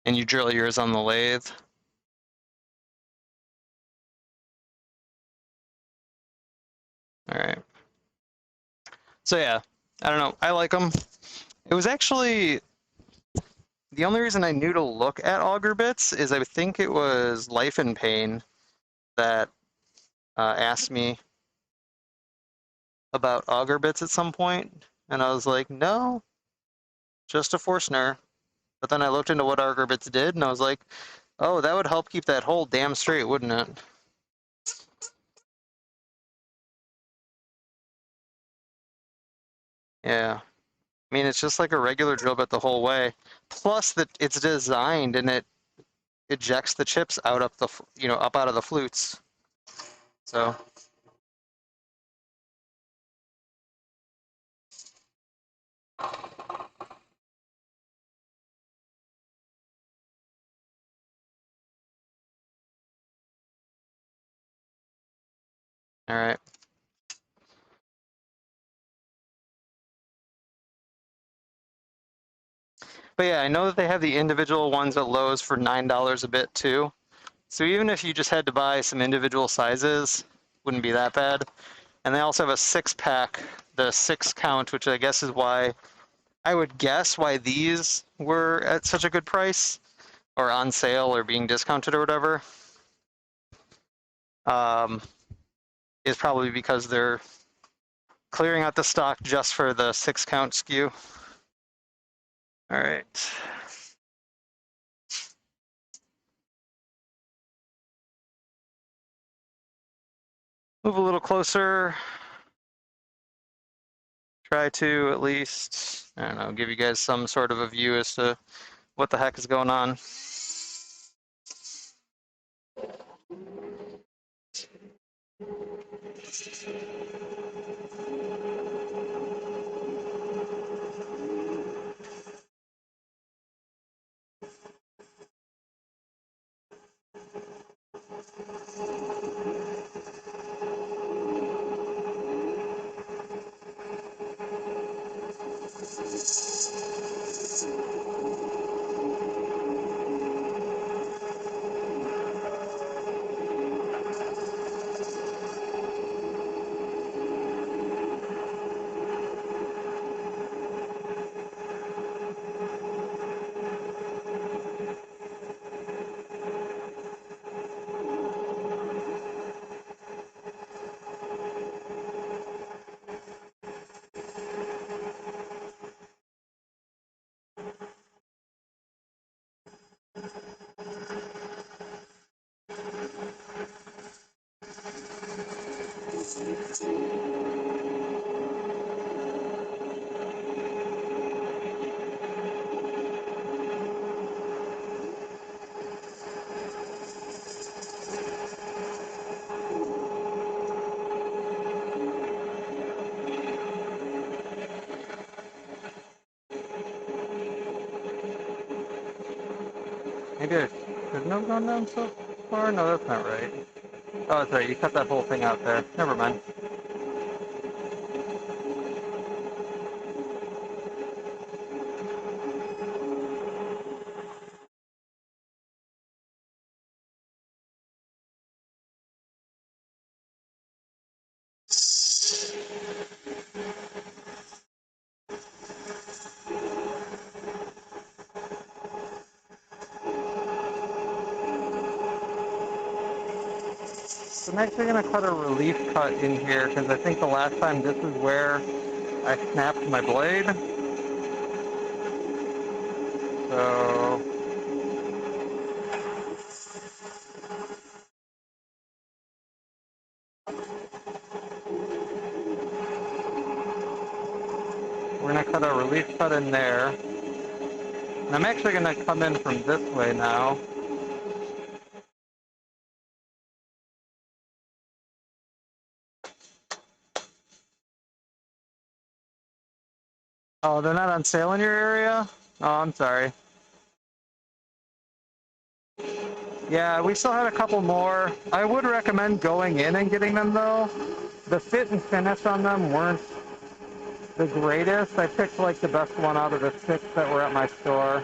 And you drill yours on the lathe. All right. So yeah, I don't know. I like them. It was actually the only reason I knew to look at auger bits is I think it was Life in Pain that asked me about auger bits at some point, and I was like, no, just a Forstner. But then I looked into what auger bits did, and I was like, oh, that would help keep that hole damn straight, wouldn't it? Yeah. I mean, it's just like a regular drill bit the whole way. Plus that it's designed and it ejects the chips out up up out of the flutes. So All right. But yeah, I know that they have the individual ones at Lowe's for $9 a bit too. So even if you just had to buy some individual sizes, wouldn't be that bad. And they also have a 6-pack, the 6 count, which I guess is why I would guess why these were at such a good price or on sale or being discounted or whatever. Is probably because they're clearing out the stock just for the 6 count SKU. All right. Move a little closer. Try to at least, I don't know, give you guys some sort of a view as to what the heck is going on. Maybe I shouldn't have gone down so far? No, that's not right. Oh, that's right. You cut that whole thing out there. Never mind. So I'm actually going to cut a relief cut in here because I think the last time this is where I snapped my blade. So we're going to cut a relief cut in there. And I'm actually going to come in from this way now. Oh, they're not on sale in your area? Oh, I'm sorry. Yeah, we still had a couple more. I would recommend going in and getting them though. The fit and finish on them weren't the greatest. I picked like the best one out of the 6 that were at my store.